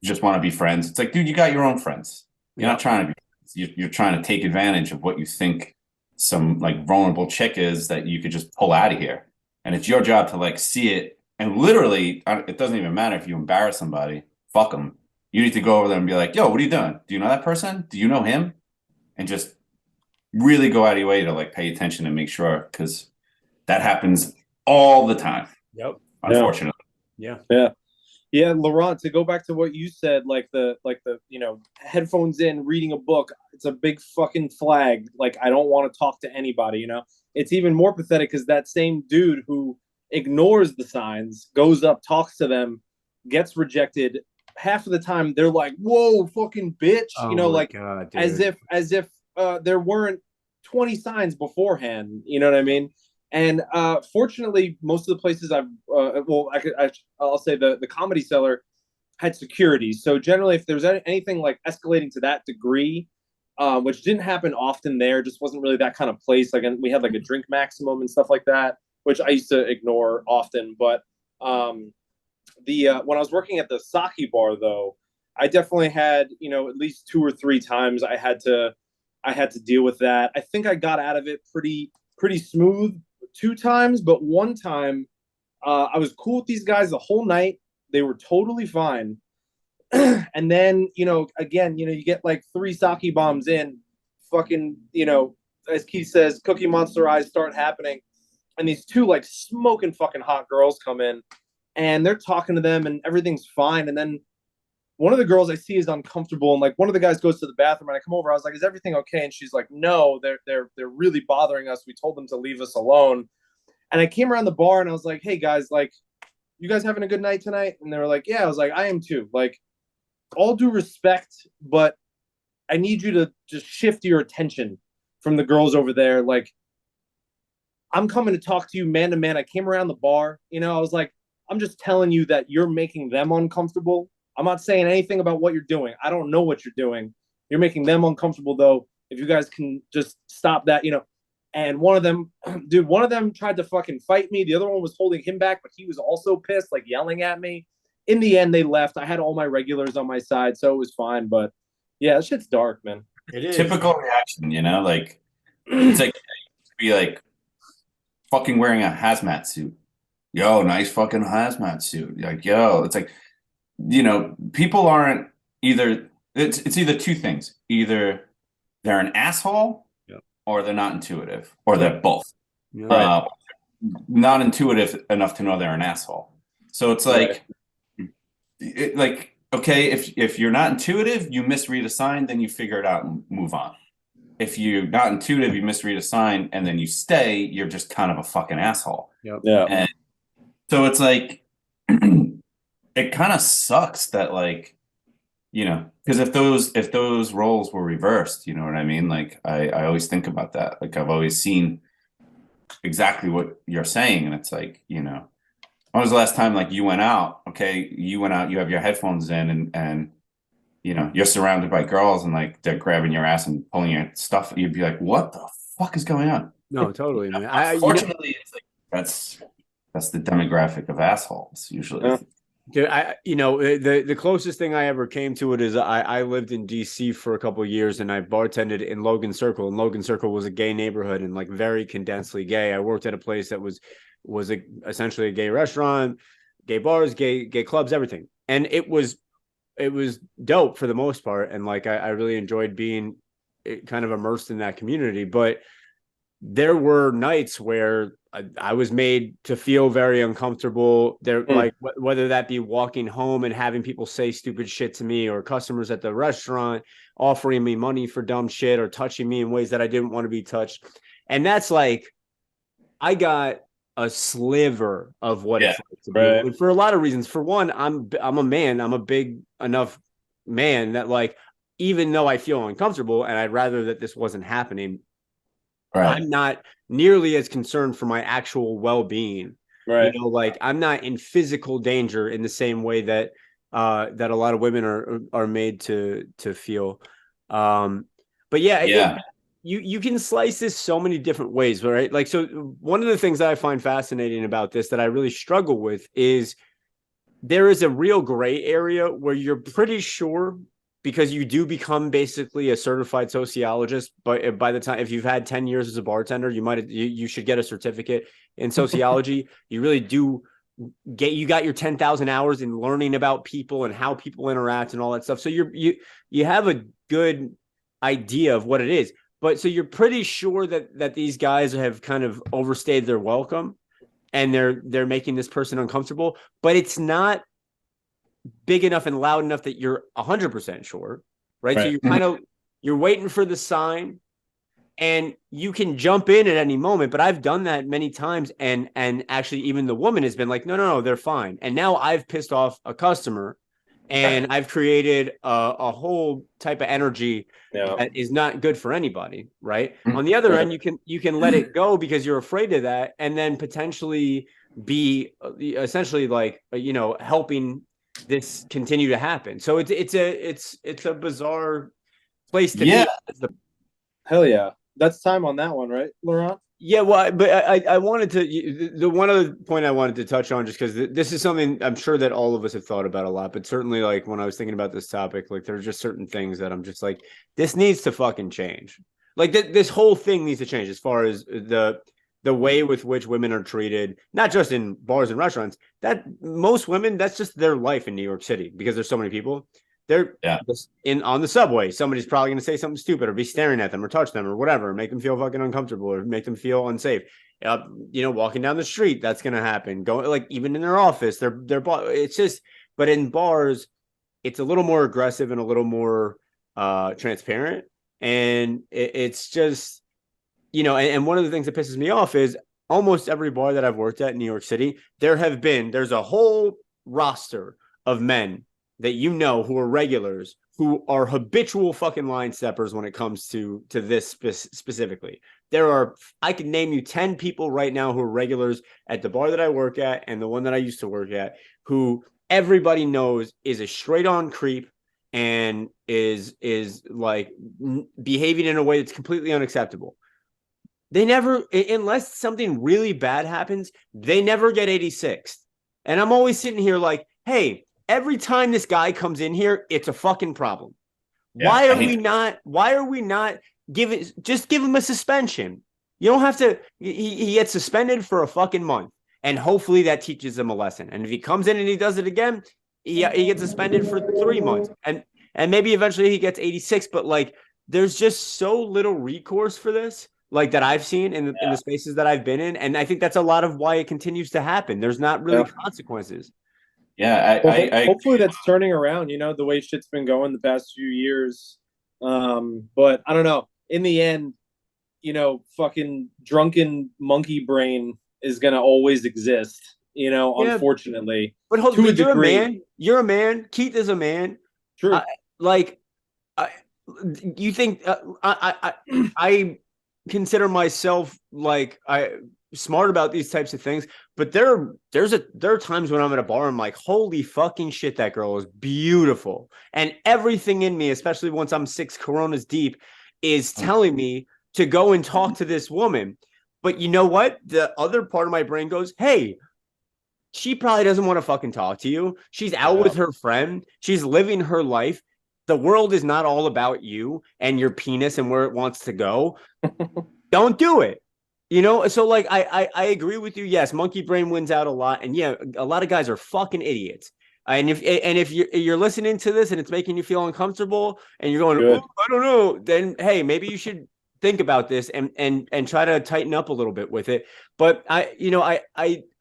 Just want to be friends. It's like, dude, you got your own friends. You're not trying to be friends. You're trying to take advantage of what you think some like vulnerable chick is that you could just pull out of here. And it's your job to like see it. And literally, it doesn't even matter if you embarrass somebody. Fuck them. You need to go over there and be like, yo, what are you doing? Do you know that person? Do you know him? And just really go out of your way to like pay attention and make sure, because that happens all the time. Yep. Unfortunately. Yeah. Yeah, Laurent, to go back to what you said, like the headphones in, reading a book, it's a big fucking flag. Like, I don't want to talk to anybody, It's even more pathetic because that same dude who ignores the signs, goes up, talks to them, gets rejected. Half of the time they're like, whoa, fucking bitch, like God, as if there weren't 20 signs beforehand, you know what I mean? And fortunately, most of the places I'll say the Comedy Cellar had security. So generally, if there's anything like escalating to that degree, which didn't happen often there, just wasn't really that kind of place. Like, we had like a drink maximum and stuff like that, which I used to ignore often. But when I was working at the sake bar, though, I definitely had at least 2 or 3 times I had to deal with that. I think I got out of it pretty smooth 2 times, but 1 time I was cool with these guys the whole night. They were totally fine. And then, again, you get like 3 sake bombs in, fucking, as Keith says, Cookie Monster eyes start happening. And these 2 like smoking fucking hot girls come in and they're talking to them and everything's fine. And then one of the girls I see is uncomfortable, and like one of the guys goes to the bathroom, and I come over. I was like, "Is everything okay?" And she's like, "No, they're really bothering us. We told them to leave us alone." And I came around the bar and I was like, "Hey guys, like, you guys having a good night tonight?" And they were like, "Yeah." I was like, "I am too. Like, all due respect, but I need you to just shift your attention from the girls over there. Like, I'm coming to talk to you man to man. I came around the bar, I was like, I'm just telling you that you're making them uncomfortable. I'm not saying anything about what you're doing. I don't know what you're doing. You're making them uncomfortable, though. If you guys can just stop that, And one of them tried to fucking fight me. The other one was holding him back, but he was also pissed, like yelling at me. In the end, they left. I had all my regulars on my side, so it was fine. But yeah, that shit's dark, man. It is. Typical reaction, like it's like be like fucking wearing a hazmat suit. Yo, nice fucking hazmat suit. Like, yo, it's like, people aren't either. It's either 2 things. Either they're an asshole, or they're not intuitive, or they're both. Right. Not intuitive enough to know they're an asshole. So it's like, okay, if you're not intuitive, you misread a sign, then you figure it out and move on. If you're not intuitive, you misread a sign, and then you stay, you're just kind of a fucking asshole. Yep. Yeah. And so it's like, it kind of sucks that, like, because if those roles were reversed, you know what I mean? Like, I always think about that. Like, I've always seen exactly what you're saying, and it's like, when was the last time, like, you went out? Okay, you went out, you have your headphones in, and you're surrounded by girls, and like they're grabbing your ass and pulling your stuff. You'd be like, what the fuck is going on? No, totally, man. Unfortunately, it's like that's the demographic of assholes usually. Yeah. Dude, the closest thing I ever came to it is I lived in DC for a couple of years, and I bartended in Logan Circle, and Logan Circle was a gay neighborhood and like very condensely gay. I worked at a place that was essentially a gay restaurant, gay bars, gay clubs, everything, and it was dope for the most part, and like I really enjoyed being kind of immersed in that community. But there were nights where I was made to feel very uncomfortable there, like whether that be walking home and having people say stupid shit to me, or customers at the restaurant offering me money for dumb shit, or touching me in ways that I didn't want to be touched. And that's like, I got a sliver of what it's like to be. And for a lot of reasons. For one, I'm a man. I'm a big enough man that, like, even though I feel uncomfortable and I'd rather that this wasn't happening, Right. I'm not nearly as concerned for my actual well-being. Right. You know, like I'm not in physical danger in the same way that that a lot of women are made to feel. But yeah, Yeah. you can slice this so many different ways, right? Like, so one of the things that I find fascinating about this that I really struggle with is there is a real gray area where you're pretty sure, because you do become basically a certified sociologist, but by the time, if you've had 10 years as a bartender, you should get a certificate in sociology. You really do you got your 10,000 hours in learning about people and how people interact and all that stuff. So you have a good idea of what it is. But so you're pretty sure that these guys have kind of overstayed their welcome and they're making this person uncomfortable, but it's not big enough and loud enough that you're 100% sure, right? So you're waiting for the sign, and you can jump in at any moment. But I've done that many times, and actually even the woman has been like, no, they're fine. And now I've pissed off a customer, and I've created a whole type of energy that is not good for anybody, right? On the other end, you can let it go because you're afraid of that, and then potentially be essentially like, you know, helping this continue to happen. So it's a bizarre place to be. Hell yeah. That's time on that one, right, Laurent? Yeah, well, but I wanted to, the one other point I wanted to touch on, just because this is something I'm sure that all of us have thought about a lot, but certainly like when I was thinking about this topic, like there's just certain things that I'm just like, this needs to fucking change. Like this whole thing needs to change as far as the way with which women are treated, not just in bars and restaurants. That most women, that's just their life in New York City because there's so many people. They're on the subway. Somebody's probably going to say something stupid or be staring at them or touch them or whatever, make them feel fucking uncomfortable or make them feel unsafe. You know, walking down the street, that's going to happen. Going like even in their office, it's just. But in bars, it's a little more aggressive and a little more transparent, and it's just, you know. And one of the things that pisses me off is almost every bar that I've worked at in New York City, there's a whole roster of men that you know who are regulars, who are habitual fucking line steppers when it comes to this specifically. I can name you 10 people right now who are regulars at the bar that I work at and the one that I used to work at, who everybody knows is a straight on creep and is like behaving in a way that's completely unacceptable. They never, unless something really bad happens, they never get 86th. And I'm always sitting here like, hey, every time this guy comes in here, it's a fucking problem. Yeah, why are we not give him a suspension? You don't have to, he gets suspended for a fucking month, and hopefully that teaches him a lesson. And if he comes in and he does it again, he gets suspended for 3 months. And maybe eventually he gets 86, but like there's just so little recourse for this, like that I've seen in the spaces that I've been in. And I think that's a lot of why it continues to happen. There's not really consequences. Yeah, hopefully that's turning around, you know, the way shit's been going the past few years. But I don't know. In the end, you know, fucking drunken monkey brain is gonna always exist, you know, unfortunately. But hold on, you're a man. You're a man. Keith is a man. True. You think I consider myself like smart about these types of things, but there are times when I'm at a bar, I'm like, holy fucking shit, that girl is beautiful. And everything in me, especially once I'm 6 Coronas deep, is telling me to go and talk to this woman. But you know what? The other part of my brain goes, hey, she probably doesn't want to fucking talk to you. She's out with her friend. She's living her life. The world is not all about you and your penis and where it wants to go. Don't do it. You know, so like I agree with you. Yes, monkey brain wins out a lot, and yeah, a lot of guys are fucking idiots. And if you're listening to this and it's making you feel uncomfortable, and you're going, oh, I don't know, then hey, maybe you should think about this and try to tighten up a little bit with it. But I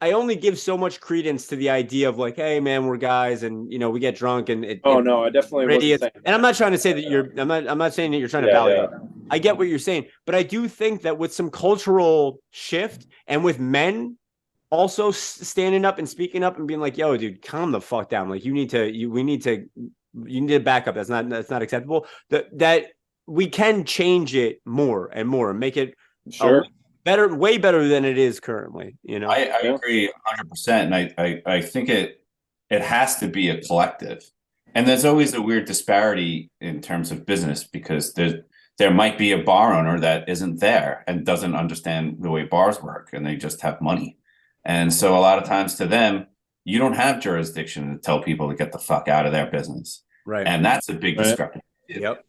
only give so much credence to the idea of like, hey man, we're guys, and you know, we get drunk and no, I definitely wasn't saying and I'm not trying to say that I'm not saying that you're trying to validate. I get what you're saying, but I do think that with some cultural shift and with men also standing up and speaking up and being like, yo, dude, calm the fuck down. Like you need to back up. That's not acceptable. That we can change it more and more and make it Sure. Better, way better than it is currently. I agree 100%, and I think it has to be a collective. And there's always a weird disparity in terms of business because there might be a bar owner that isn't there and doesn't understand the way bars work, and they just have money. And so a lot of times to them, you don't have jurisdiction to tell people to get the fuck out of their business. Right. And that's a big discrepancy. Yep.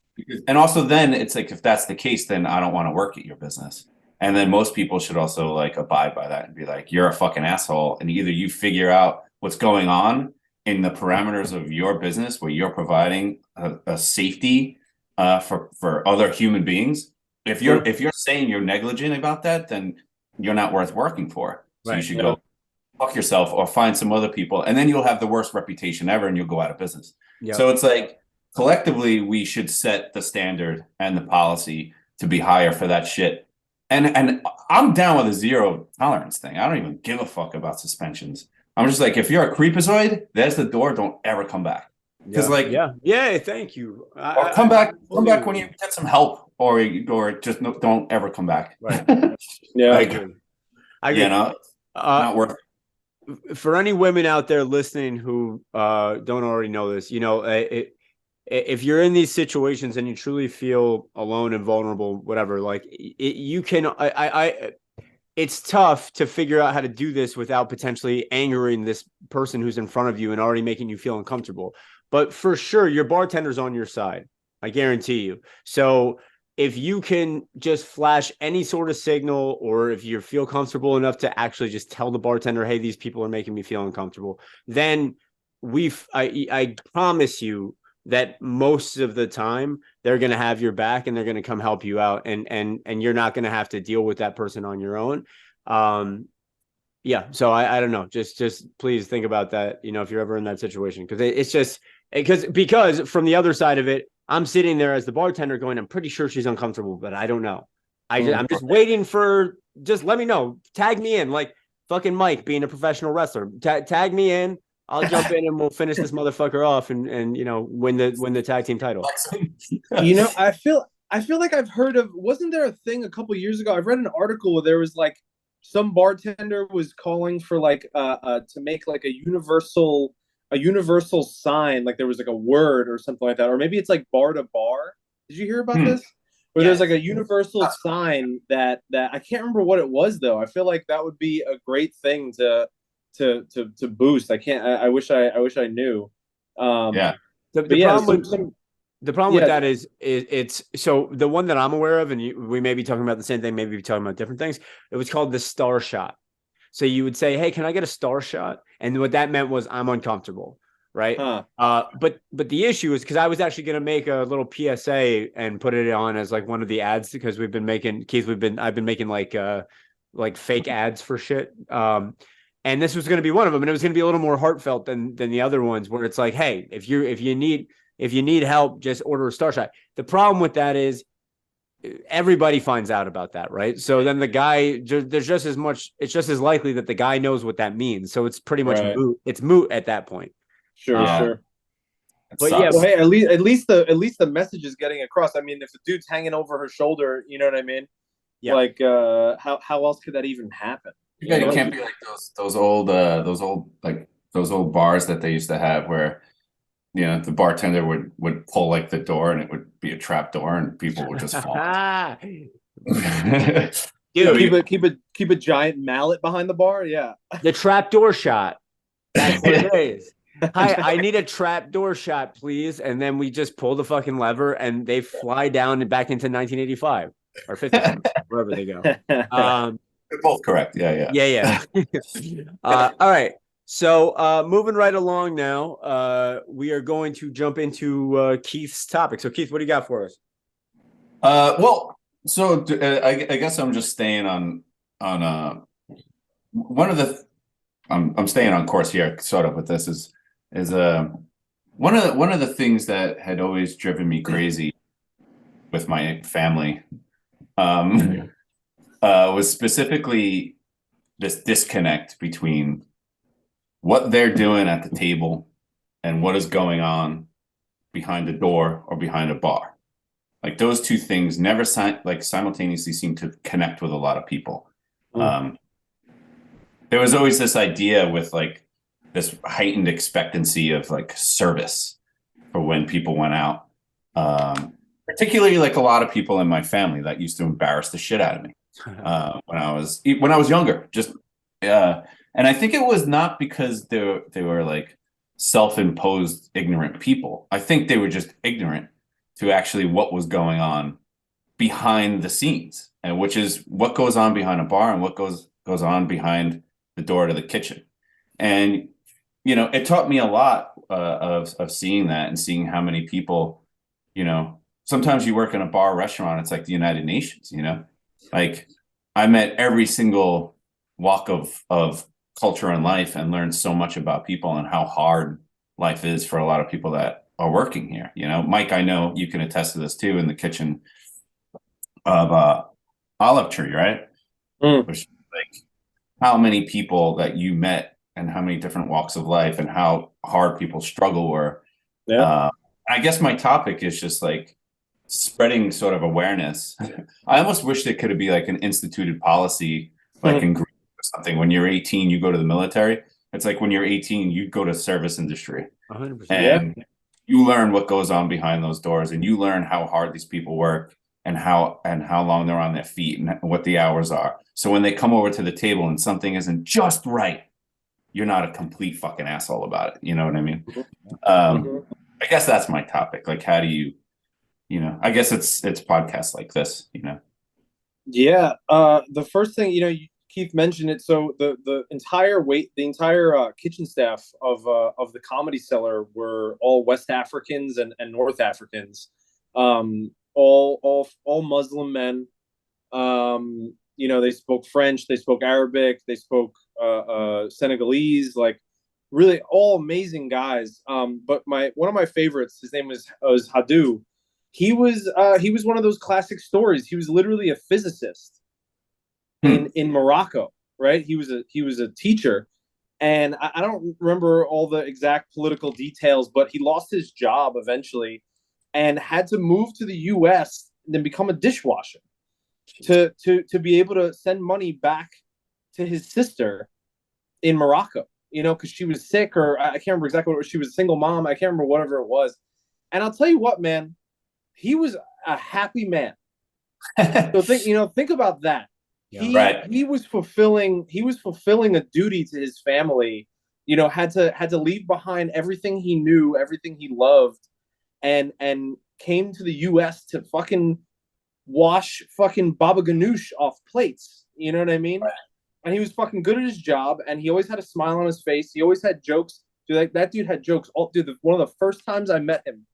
And also then it's like, if that's the case, then I don't want to work at your business. And then most people should also like abide by that and be like, you're a fucking asshole. And either you figure out what's going on in the parameters of your business where you're providing a safety for other human beings. If you're saying you're negligent about that, then you're not worth working for. So you should go fuck yourself or find some other people, and then you'll have the worst reputation ever and you'll go out of business. Yep. So it's like collectively we should set the standard and the policy to be higher for that shit. And I'm down with a zero tolerance thing. I don't even give a fuck about suspensions. I'm just like, if you're a creepazoid, there's the door. Don't ever come back. Because thank you. Or come back when you get some help, or just don't ever come back. Right. I not worth it. For any women out there listening who don't already know this, if you're in these situations and you truly feel alone and vulnerable, whatever, like you can, it's tough to figure out how to do this without potentially angering this person who's in front of you and already making you feel uncomfortable. But for sure, your bartender's on your side. I guarantee you. So if you can just flash any sort of signal, or if you feel comfortable enough to actually just tell the bartender, hey, these people are making me feel uncomfortable, then I promise you that most of the time they're going to have your back and they're going to come help you out, and you're not going to have to deal with that person on your own. So I don't know, just please think about that, if you're ever in that situation, because it's just because from the other side of it, I'm sitting there as the bartender going, I'm pretty sure she's uncomfortable, but I don't know. I'm just waiting for, just let me know, tag me in, like fucking Mike being a professional wrestler, tag me in. I'll jump in and we'll finish this motherfucker off and win the tag team title. I feel like I've heard of, wasn't there a thing a couple years ago? I've read an article where there was like some bartender was calling for like to make like a universal sign, like there was like a word or something like that, or maybe it's like bar to bar. Did you hear about this? Where there's like a universal sign that I can't remember what it was though. I feel like that would be a great thing to boost. I wish I knew. The problem with that is it's so the one that I'm aware of, and we may be talking about the same thing, maybe talking about different things. It was called the star shot. So you would say, hey, can I get a star shot? And what that meant was I'm uncomfortable. Right. But the issue is, because I was actually going to make a little PSA and put it on as like one of the ads, because I've been making like fake ads for shit. And this was going to be one of them, and it was going to be a little more heartfelt than the other ones, where it's like, hey, if you need help, just order a star shot. The problem with that is everybody finds out about that, right? So then the guy, it's just as likely that the guy knows what that means. So it's pretty much moot. It's moot at that point. Sure. But well, hey, at least the message is getting across. I mean, if the dude's hanging over her shoulder, you know what I mean? Yeah. Like, how else could that even happen? It can't be like those old bars that they used to have where, the bartender would pull like the door and it would be a trap door and people would just fall. Keep a giant mallet behind the bar. Yeah. The trap door shot. That's what it is. Hi, I need a trap door shot, please. And then we just pull the fucking lever and they fly down and back into 1985 or 50, wherever they go. They're both correct. Yeah. All right. So moving right along now, we are going to jump into Keith's topic. So Keith, what do you got for us? So I guess I'm just staying on one of the I'm staying on course here sort of with this is one of the things that had always driven me crazy with my family was specifically this disconnect between what they're doing at the table and what is going on behind the door or behind a bar. Like those two things never simultaneously seem to connect with a lot of people. There was always this idea with like this heightened expectancy of like service for when people went out. Particularly like a lot of people in my family that used to embarrass the shit out of me when I was younger. Just and I think it was not because they were like self-imposed ignorant people. I think they were just ignorant to actually what was going on behind the scenes, and which is what goes on behind a bar and what goes on behind the door to the kitchen. And you know, it taught me a lot of seeing that and seeing how many people, you know, sometimes you work in a bar restaurant, it's like the United Nations, you know, like I met every single walk of culture and life and learned so much about people and how hard life is for a lot of people that are working here. You know, Mike, I know you can attest to this too, in the kitchen of Olive Tree, right? Which, like, how many people that you met and how many different walks of life and how hard people struggle were. I guess my topic is just like spreading sort of awareness. I almost wish there could be like an instituted policy, like in Greece or something. When you're 18, you go to the military. It's like when you're 18, you go to service industry. 100%. And you learn what goes on behind those doors, and you learn how hard these people work and how long they're on their feet and what the hours are. So when they come over to the table and something isn't just right, you're not a complete fucking asshole about it. You know what I mean? I guess that's my topic. Like, how do you know, I guess it's podcasts like this, you know? Yeah. The first thing, you know, Keith mentioned it. So the entire kitchen staff of the Comedy Cellar were all West Africans and North Africans, all Muslim men. You know, they spoke French, they spoke Arabic, they spoke Senegalese, like really all amazing guys. But one of my favorites, his name was Hadu. He was one of those classic stories. He was literally a physicist in Morocco, right? He was a teacher, and I don't remember all the exact political details, but he lost his job eventually and had to move to the U.S. and then become a dishwasher to be able to send money back to his sister in Morocco, you know, because she was sick, or I can't remember exactly what, she was a single mom. I can't remember whatever it was. And I'll tell you what, man, he was a happy man. So think about that. Yeah. He was fulfilling a duty to his family, you know, had to leave behind everything he knew, everything he loved, and came to the US to fucking wash fucking baba ganoush off plates. You know what I mean? Right. And he was fucking good at his job, and he always had a smile on his face. He always had jokes. Dude, like that dude had jokes. One of the first times I met him,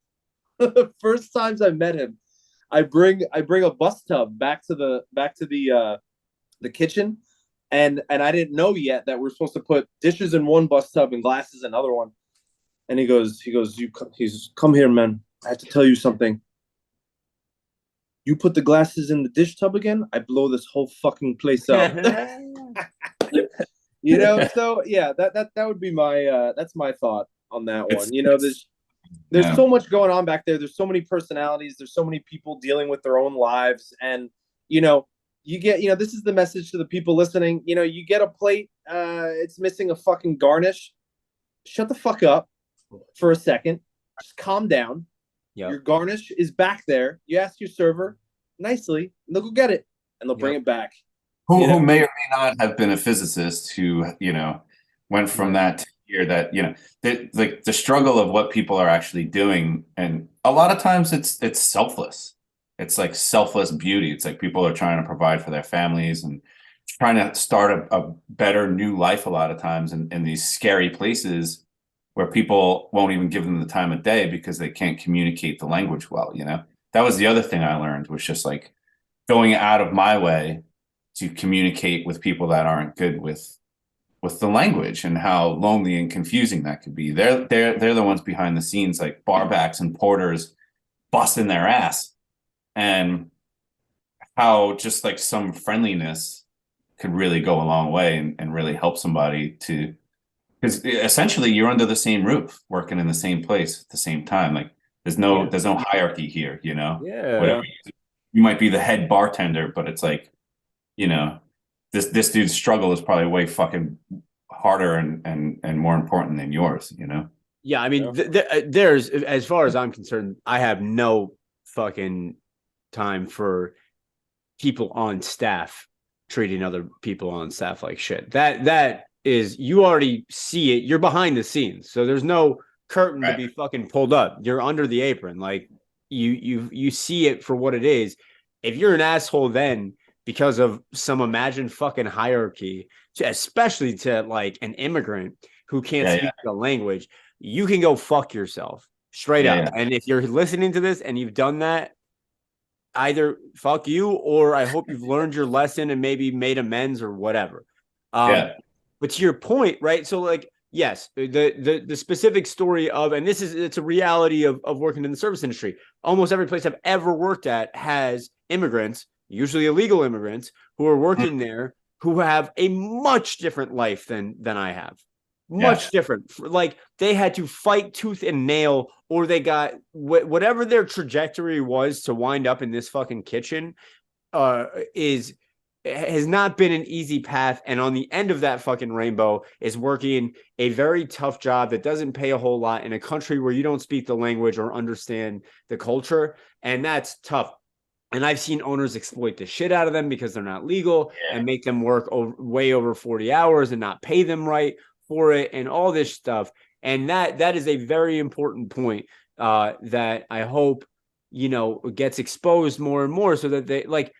I bring a bus tub back to the kitchen, and I didn't know yet that we're supposed to put dishes in one bus tub and glasses in another one. And he goes, come here, man. I have to tell you something. You put the glasses in the dish tub again, I blow this whole fucking place up. You know, so yeah, that would be that's my thought on that one. You know, there's so much going on back there. There's so many personalities. There's so many people dealing with their own lives, and you know, this is the message to the people listening. You know, you get a plate, it's missing a fucking garnish. Shut the fuck up for a second. Just calm down. Yep. Your garnish is back there. You ask your server nicely, and they'll go get it, and they'll bring it back. Who may or may not have been a physicist who, you know, went from that to here, that, you know, the struggle of what people are actually doing. And a lot of times it's selfless. It's like selfless beauty. It's like people are trying to provide for their families and trying to start a better new life a lot of times in these scary places where people won't even give them the time of day because they can't communicate the language well, you know? That was the other thing I learned, was just like going out of my way to communicate with people that aren't good with the language, and how lonely and confusing that could be. They're the ones behind the scenes, like barbacks and porters busting their ass, and how just like some friendliness could really go a long way and really help somebody because essentially you're under the same roof, working in the same place at the same time. Like There's no hierarchy here, you know. Yeah. Whatever you might be the head bartender, but it's like, you know, this dude's struggle is probably way fucking harder and more important than yours, you know. Yeah, I mean, there's, as far as I'm concerned, I have no fucking time for people on staff treating other people on staff like shit. That is, you already see it. You're behind the scenes, so there's no curtain to be fucking pulled up. You're under the apron, like you see it for what it is. If you're an asshole, then because of some imagined fucking hierarchy, especially to like an immigrant who can't speak the language, you can go fuck yourself straight up. And if you're listening to this and you've done that, either fuck you, or I hope you've learned your lesson and maybe made amends or whatever. But to your point, right? So like, yes, the specific story of, and it's a reality of working in the service industry. Almost every place I've ever worked at has immigrants, usually illegal immigrants, who are working there, who have a much different life than I have. Much different. Like, they had to fight tooth and nail, or they got whatever their trajectory was to wind up in this fucking kitchen has not been an easy path. And on the end of that fucking rainbow is working a very tough job that doesn't pay a whole lot in a country where you don't speak the language or understand the culture. And that's tough. And I've seen owners exploit the shit out of them because they're not legal and make them work way over 40 hours and not pay them right for it and all this stuff. And that is a very important point that I hope, you know, gets exposed more and more, so that they, like,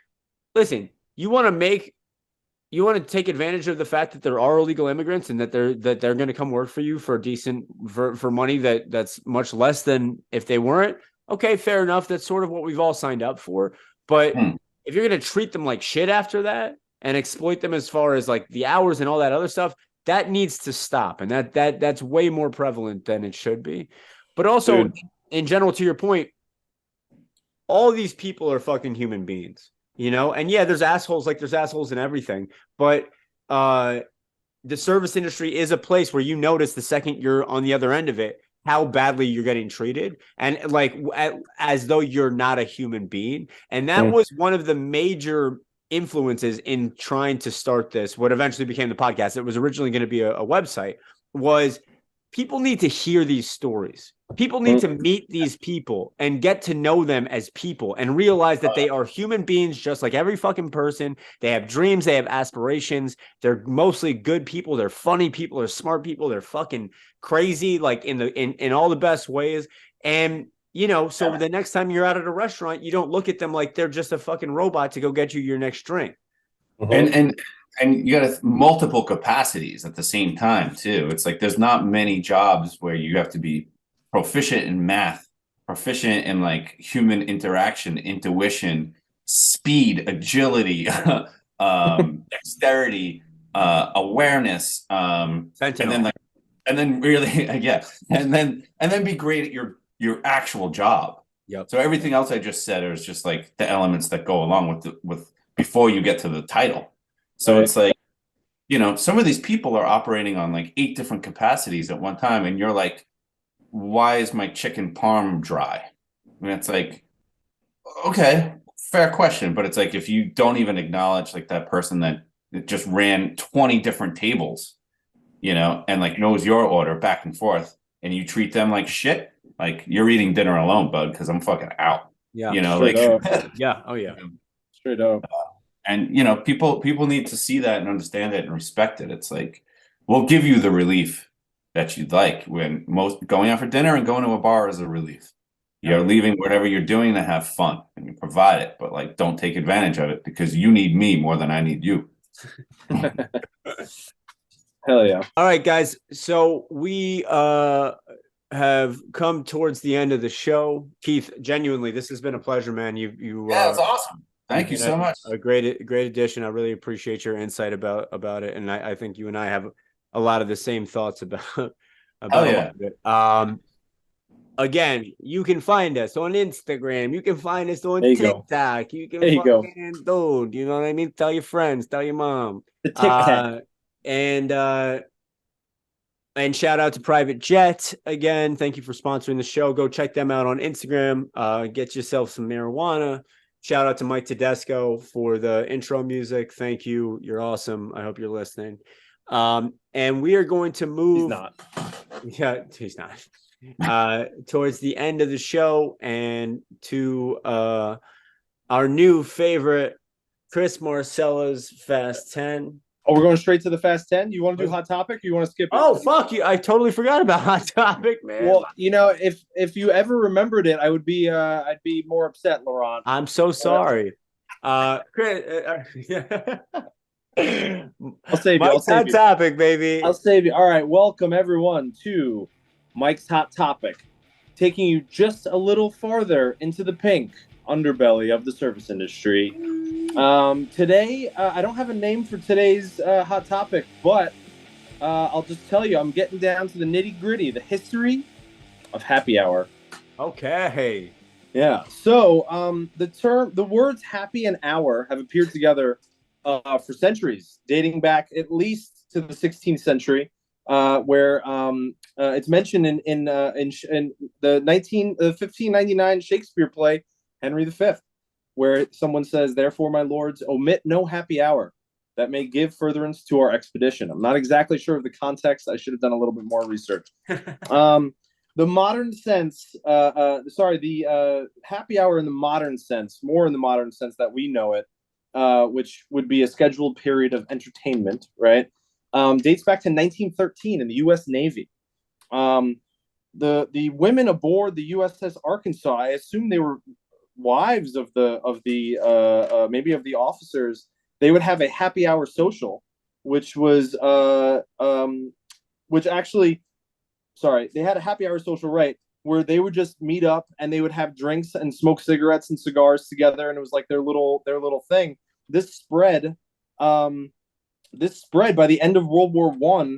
listen, you want to take advantage of the fact that there are illegal immigrants and that they're going to come work for you for for money that's much less than if they weren't. Okay, fair enough. That's sort of what we've all signed up for. But if you're going to treat them like shit after that and exploit them as far as like the hours and all that other stuff, that needs to stop. And that's way more prevalent than it should be. But also, in general, to your point, all these people are fucking human beings, you know? And yeah, there's assholes in everything. But the service industry is a place where you notice the second you're on the other end of it, how badly you're getting treated, and like as though you're not a human being. And that was one of the major influences in trying to start this, what eventually became the podcast. It was originally going to be a website. Was people need to hear these stories. People need to meet these people and get to know them as people and realize that they are human beings just like every fucking person. They have dreams, they have aspirations. They're mostly good people. They're funny people. They're smart people. They're fucking crazy, like in all the best ways. And you know, so the next time you're out at a restaurant, you don't look at them like they're just a fucking robot to go get you your next drink. And you got multiple capacities at the same time too. It's like there's not many jobs where you have to be proficient in math, proficient in like human interaction, intuition, speed, agility, dexterity, awareness, and then really and then be great at your actual job. So everything else I just said is just like the elements that go along with before you get to the title. So it's like, you know, some of these people are operating on like 8 different capacities at one time, and you're like, why is my chicken parm dry? And it's like, okay, fair question. But it's like, if you don't even acknowledge like that person that just ran 20 different tables, you know, and like knows your order back and forth, and you treat them like shit, like you're eating dinner alone, bud, because I'm fucking out. Yeah. You know, Straight like up. Yeah. Oh yeah. Straight up. And you know, people need to see that and understand it and respect it. It's like, we'll give you the relief that you'd like. When most going out for dinner and going to a bar is a relief. You're leaving whatever you're doing to have fun, and you provide it, but like, don't take advantage of it because you need me more than I need you. Hell yeah. All right, guys. So we have come towards the end of the show. Kieth, genuinely, this has been a pleasure, man. You it's awesome. Thank you so much. A great addition. I really appreciate your insight about it, and I think you and I have a lot of the same thoughts about it. Again, you can find us on Instagram. You can find us on TikTok. You can dude, you know what I mean? Tell your friends, tell your mom. The TikTok. And And shout out to Private Jet again. Thank you for sponsoring the show. Go check them out on Instagram. Get yourself some marijuana. Shout out to Mike Tedesco for the intro music. Thank you. You're awesome. I hope you're listening. And we are going to move. He's not. Yeah, he's not. Towards the end of the show and to our new favorite, Chris Marcella's Fast 10. Oh, we're going straight to the Fast 10? You want to do Hot Topic or you want to skip it? Oh, fuck you. I totally forgot about Hot Topic, man. Well, you know, if you ever remembered it, I'd be more upset, Laurent. I'm so sorry. Chris, I'll save you. Mike's Hot Topic, baby. I'll save you. All right, welcome everyone to Mike's Hot Topic, taking you just a little farther into the pink underbelly of the service industry. Today, I don't have a name for today's hot topic, but I'll just tell you, I'm getting down to the nitty gritty, the history of happy hour. Okay. Yeah. So the words happy and hour have appeared together for centuries, dating back at least to the 16th century, where it's mentioned in the 1599 Shakespeare play Henry V, where someone says, "Therefore, my lords, omit no happy hour that may give furtherance to our expedition." I'm not exactly sure of the context. I should have done a little bit more research. The modern sense, the happy hour in the modern sense, more in the modern sense that we know it, which would be a scheduled period of entertainment, right? Dates back to 1913 in the U.S. Navy. The women aboard the USS Arkansas, I assume they were wives of the maybe of the officers. They would have a happy hour social, which was they had a happy hour social, right, where they would just meet up and they would have drinks and smoke cigarettes and cigars together, and it was like their little thing. This spread by the end of World War I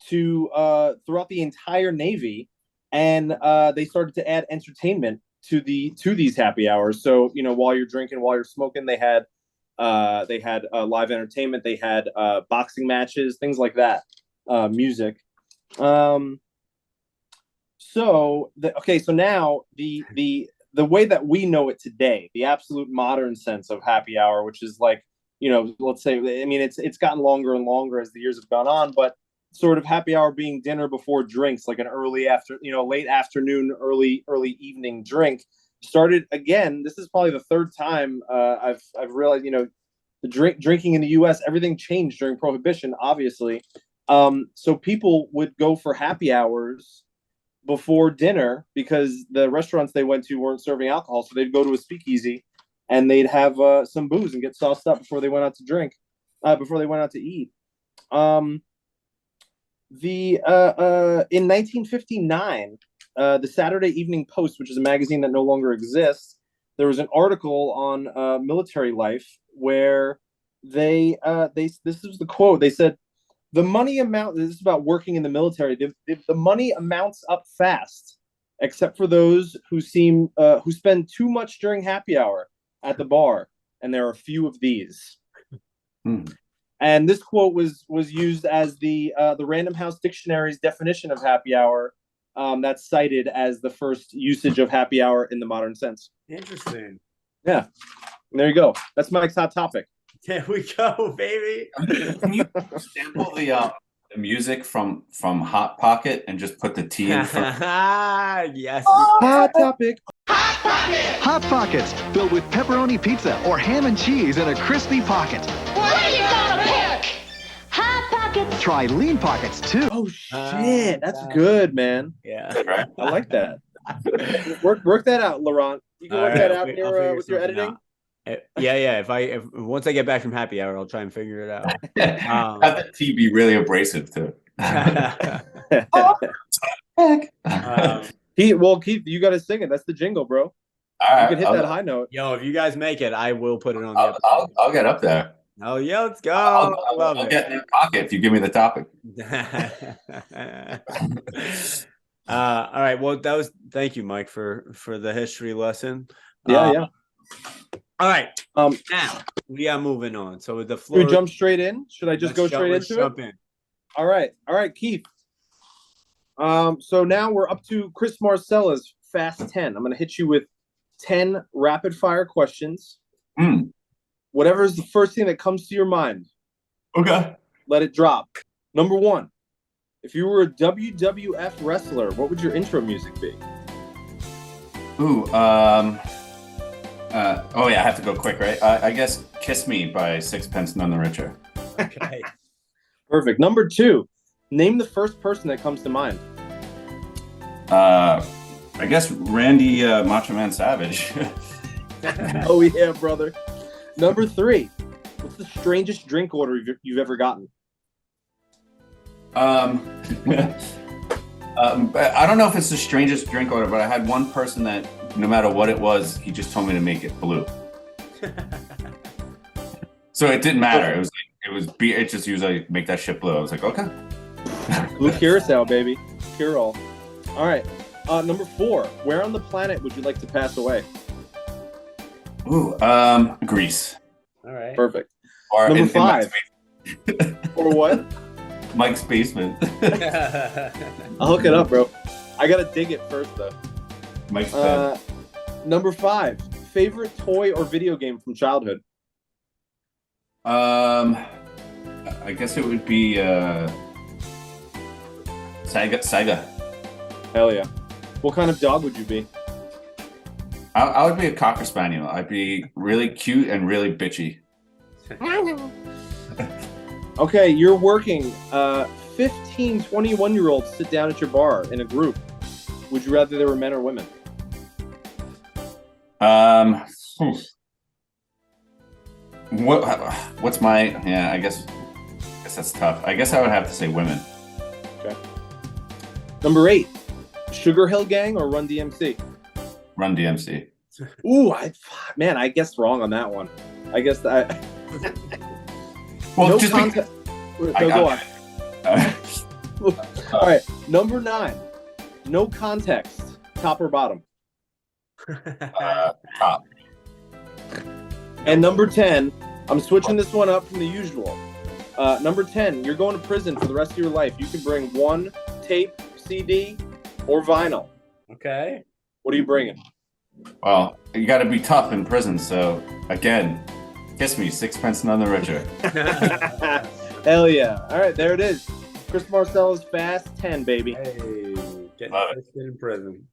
to throughout the entire Navy, and they started to add entertainment to these happy hours. So, you know, while you're drinking, while you're smoking, they had live entertainment. They had boxing matches, things like that, music. So now the way that we know it today, the absolute modern sense of happy hour, which is like, you know, let's say, I mean, it's gotten longer and longer as the years have gone on, but sort of happy hour being dinner before drinks, like an late afternoon, early evening drink, started again. This is probably the third time I've realized, you know, the drinking in the U.S., everything changed during Prohibition, obviously. So people would go for happy hours before dinner because the restaurants they went to weren't serving alcohol, so they'd go to a speakeasy and they'd have some booze and get sauced up before they went out to drink, before they went out to eat. In 1959, the Saturday Evening Post, which is a magazine that no longer exists, there was an article on military life where this was the quote. They said, "The money amount," this is about working in the military, the money amounts up fast, except for those who spend too much during happy hour at the bar, and there are few of these. And this quote was used as the Random House Dictionary's definition of happy hour. That's cited as the first usage of happy hour in the modern sense. Interesting. Yeah, there you go. That's Mike's hot topic. There we go, baby. Can you sample the music from Hot Pocket and just put the T in front? Yes. Hot topic. Hot Pockets, filled with pepperoni pizza or ham and cheese in a crispy pocket. What are you gonna pick? Hot Pockets. Try Lean Pockets, too. Oh, shit. That's good, man. Yeah. Right? I like that. Work that out, Laurent. You can work that out with your editing. Yeah. If once I get back from happy hour, I'll try and figure it out. Have the T be really abrasive too. Keith, you got to sing it. That's the jingle, bro. All right, you can hit that high note. Yo, if you guys make it, I will put it on the episode. I'll get up there. Oh, yeah, let's go. I'll get in the pocket if you give me the topic. All right. Well, thank you, Mike, for the history lesson. Yeah. All right. Now we are moving on. So the floor. Should we jump straight in? Should I just go straight into it? In. All right, Keith. So now we're up to Chris Marcella's Fast 10. I'm going to hit you with 10 rapid fire questions. Whatever is the first thing that comes to your mind. Okay. Let it drop. Number 1. If you were a WWF wrestler, what would your intro music be? Oh yeah, I have to go quick, right? I guess "Kiss Me" by Sixpence None the Richer. Okay. Perfect. Number 2. Name the first person that comes to mind. I guess Randy Macho Man Savage. Oh yeah, brother. Number 3. What's the strangest drink order you've ever gotten? I don't know if it's the strangest drink order, but I had one person that no matter what it was, he just told me to make it blue. So it didn't matter. It was beer. It just he was like, make that shit blue. I was like, okay. Blue curacao, baby. Cure all. All right. Number 4. Where on the planet would you like to pass away? Greece. All right. Perfect. Or Number in 5. Or what? Mike's basement. I'll hook it up, bro. I gotta dig it first, though. Mike's bed. Number 5. Favorite toy or video game from childhood? I guess it would be Sega. Hell yeah. What kind of dog would you be? I would be a Cocker Spaniel. I'd be really cute and really bitchy. Okay, you're working. 15, 21-year-olds sit down at your bar in a group. Would you rather they were men or women? What's my? Yeah, I guess that's tough. I guess I would have to say women. Okay. Number 8. Sugar Hill Gang or Run DMC? Run DMC. Ooh, I guessed wrong on that one. I guess that. Well, no just context. Go on. All right. Number 9. No context. Top or bottom? Top. And number 10. I'm switching this one up from the usual. Number 10. You're going to prison for the rest of your life. You can bring 1 tape, CD, or vinyl. Okay. What are you bringing? Well, you got to be tough in prison. So again, kiss me, Sixpence None the Richer. Hell yeah. All right, there it is. Chris Marcella's Fast 10, baby. Hey, getting Love fisted in prison.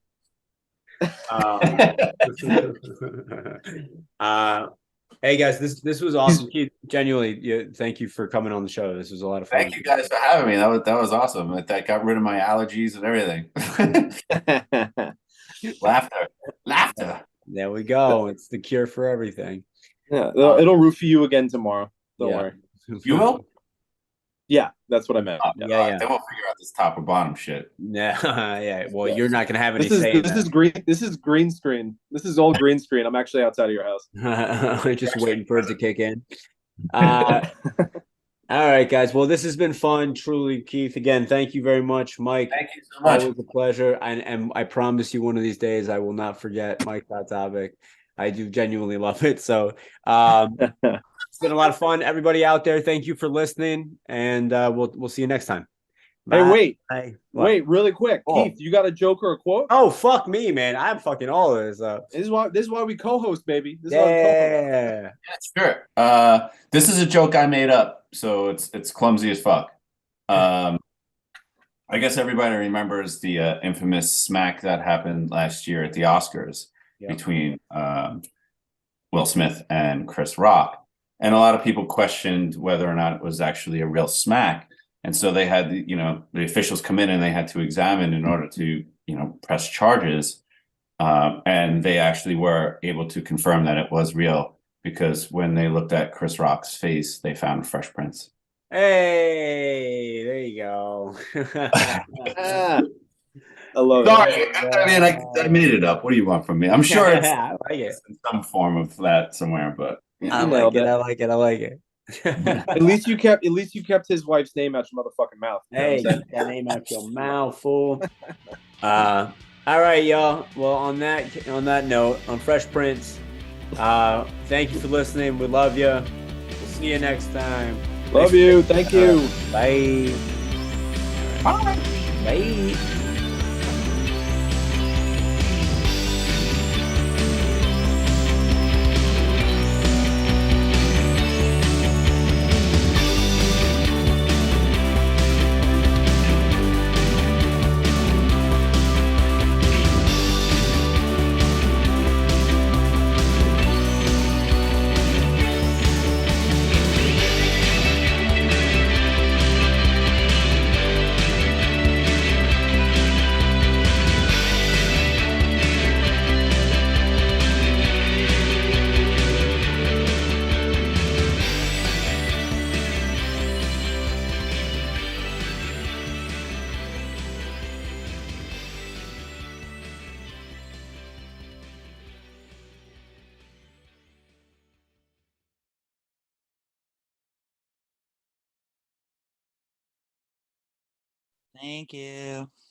Hey guys, this was awesome. Keith, genuinely, thank you for coming on the show. This was a lot of fun. Thank you guys for having me. That was awesome. That got rid of my allergies and everything. Laughter. There we go. It's the cure for everything. Yeah, it'll roofie you again tomorrow. Don't worry. You will? Yeah, that's what I meant. Then we'll figure out this top or bottom shit. Yeah. Well, you're not gonna have any say. This is green screen. This is all green screen. I'm actually outside of your house. Just waiting for it to kick in. All right, guys. Well, this has been fun, truly, Keith. Again, thank you very much, Mike. Thank you so much. Always a pleasure. And I promise you, one of these days, I will not forget Mike Topic. I do genuinely love it. So it's been a lot of fun. Everybody out there, thank you for listening, and we'll see you next time. Bye. Hey, wait, really quick, Keith, you got a joke or a quote? Oh, fuck me, man! I'm fucking all of this up. This is why we co-host, baby. Yeah, sure. This is a joke I made up, so it's clumsy as fuck. I guess everybody remembers the infamous smack that happened last year at the Oscars between Will Smith and Chris Rock. And a lot of people questioned whether or not it was actually a real smack. And so they had, the officials come in and they had to examine in order to, press charges. And they actually were able to confirm that it was real because when they looked at Chris Rock's face, they found Fresh Prince. Hey, there you go. I love Sorry, it. I made it up. What do you want from me? I'm sure it's I like it. in some form of that somewhere, but I like it. At least you kept his wife's name out your motherfucking mouth. Hey, get that name out your mouth, fool. All right, y'all. Well, on that note, on Fresh Prince, thank you for listening. We love you. We'll see you next time. Love you. Thank you. Bye. Bye. Bye. Thank you.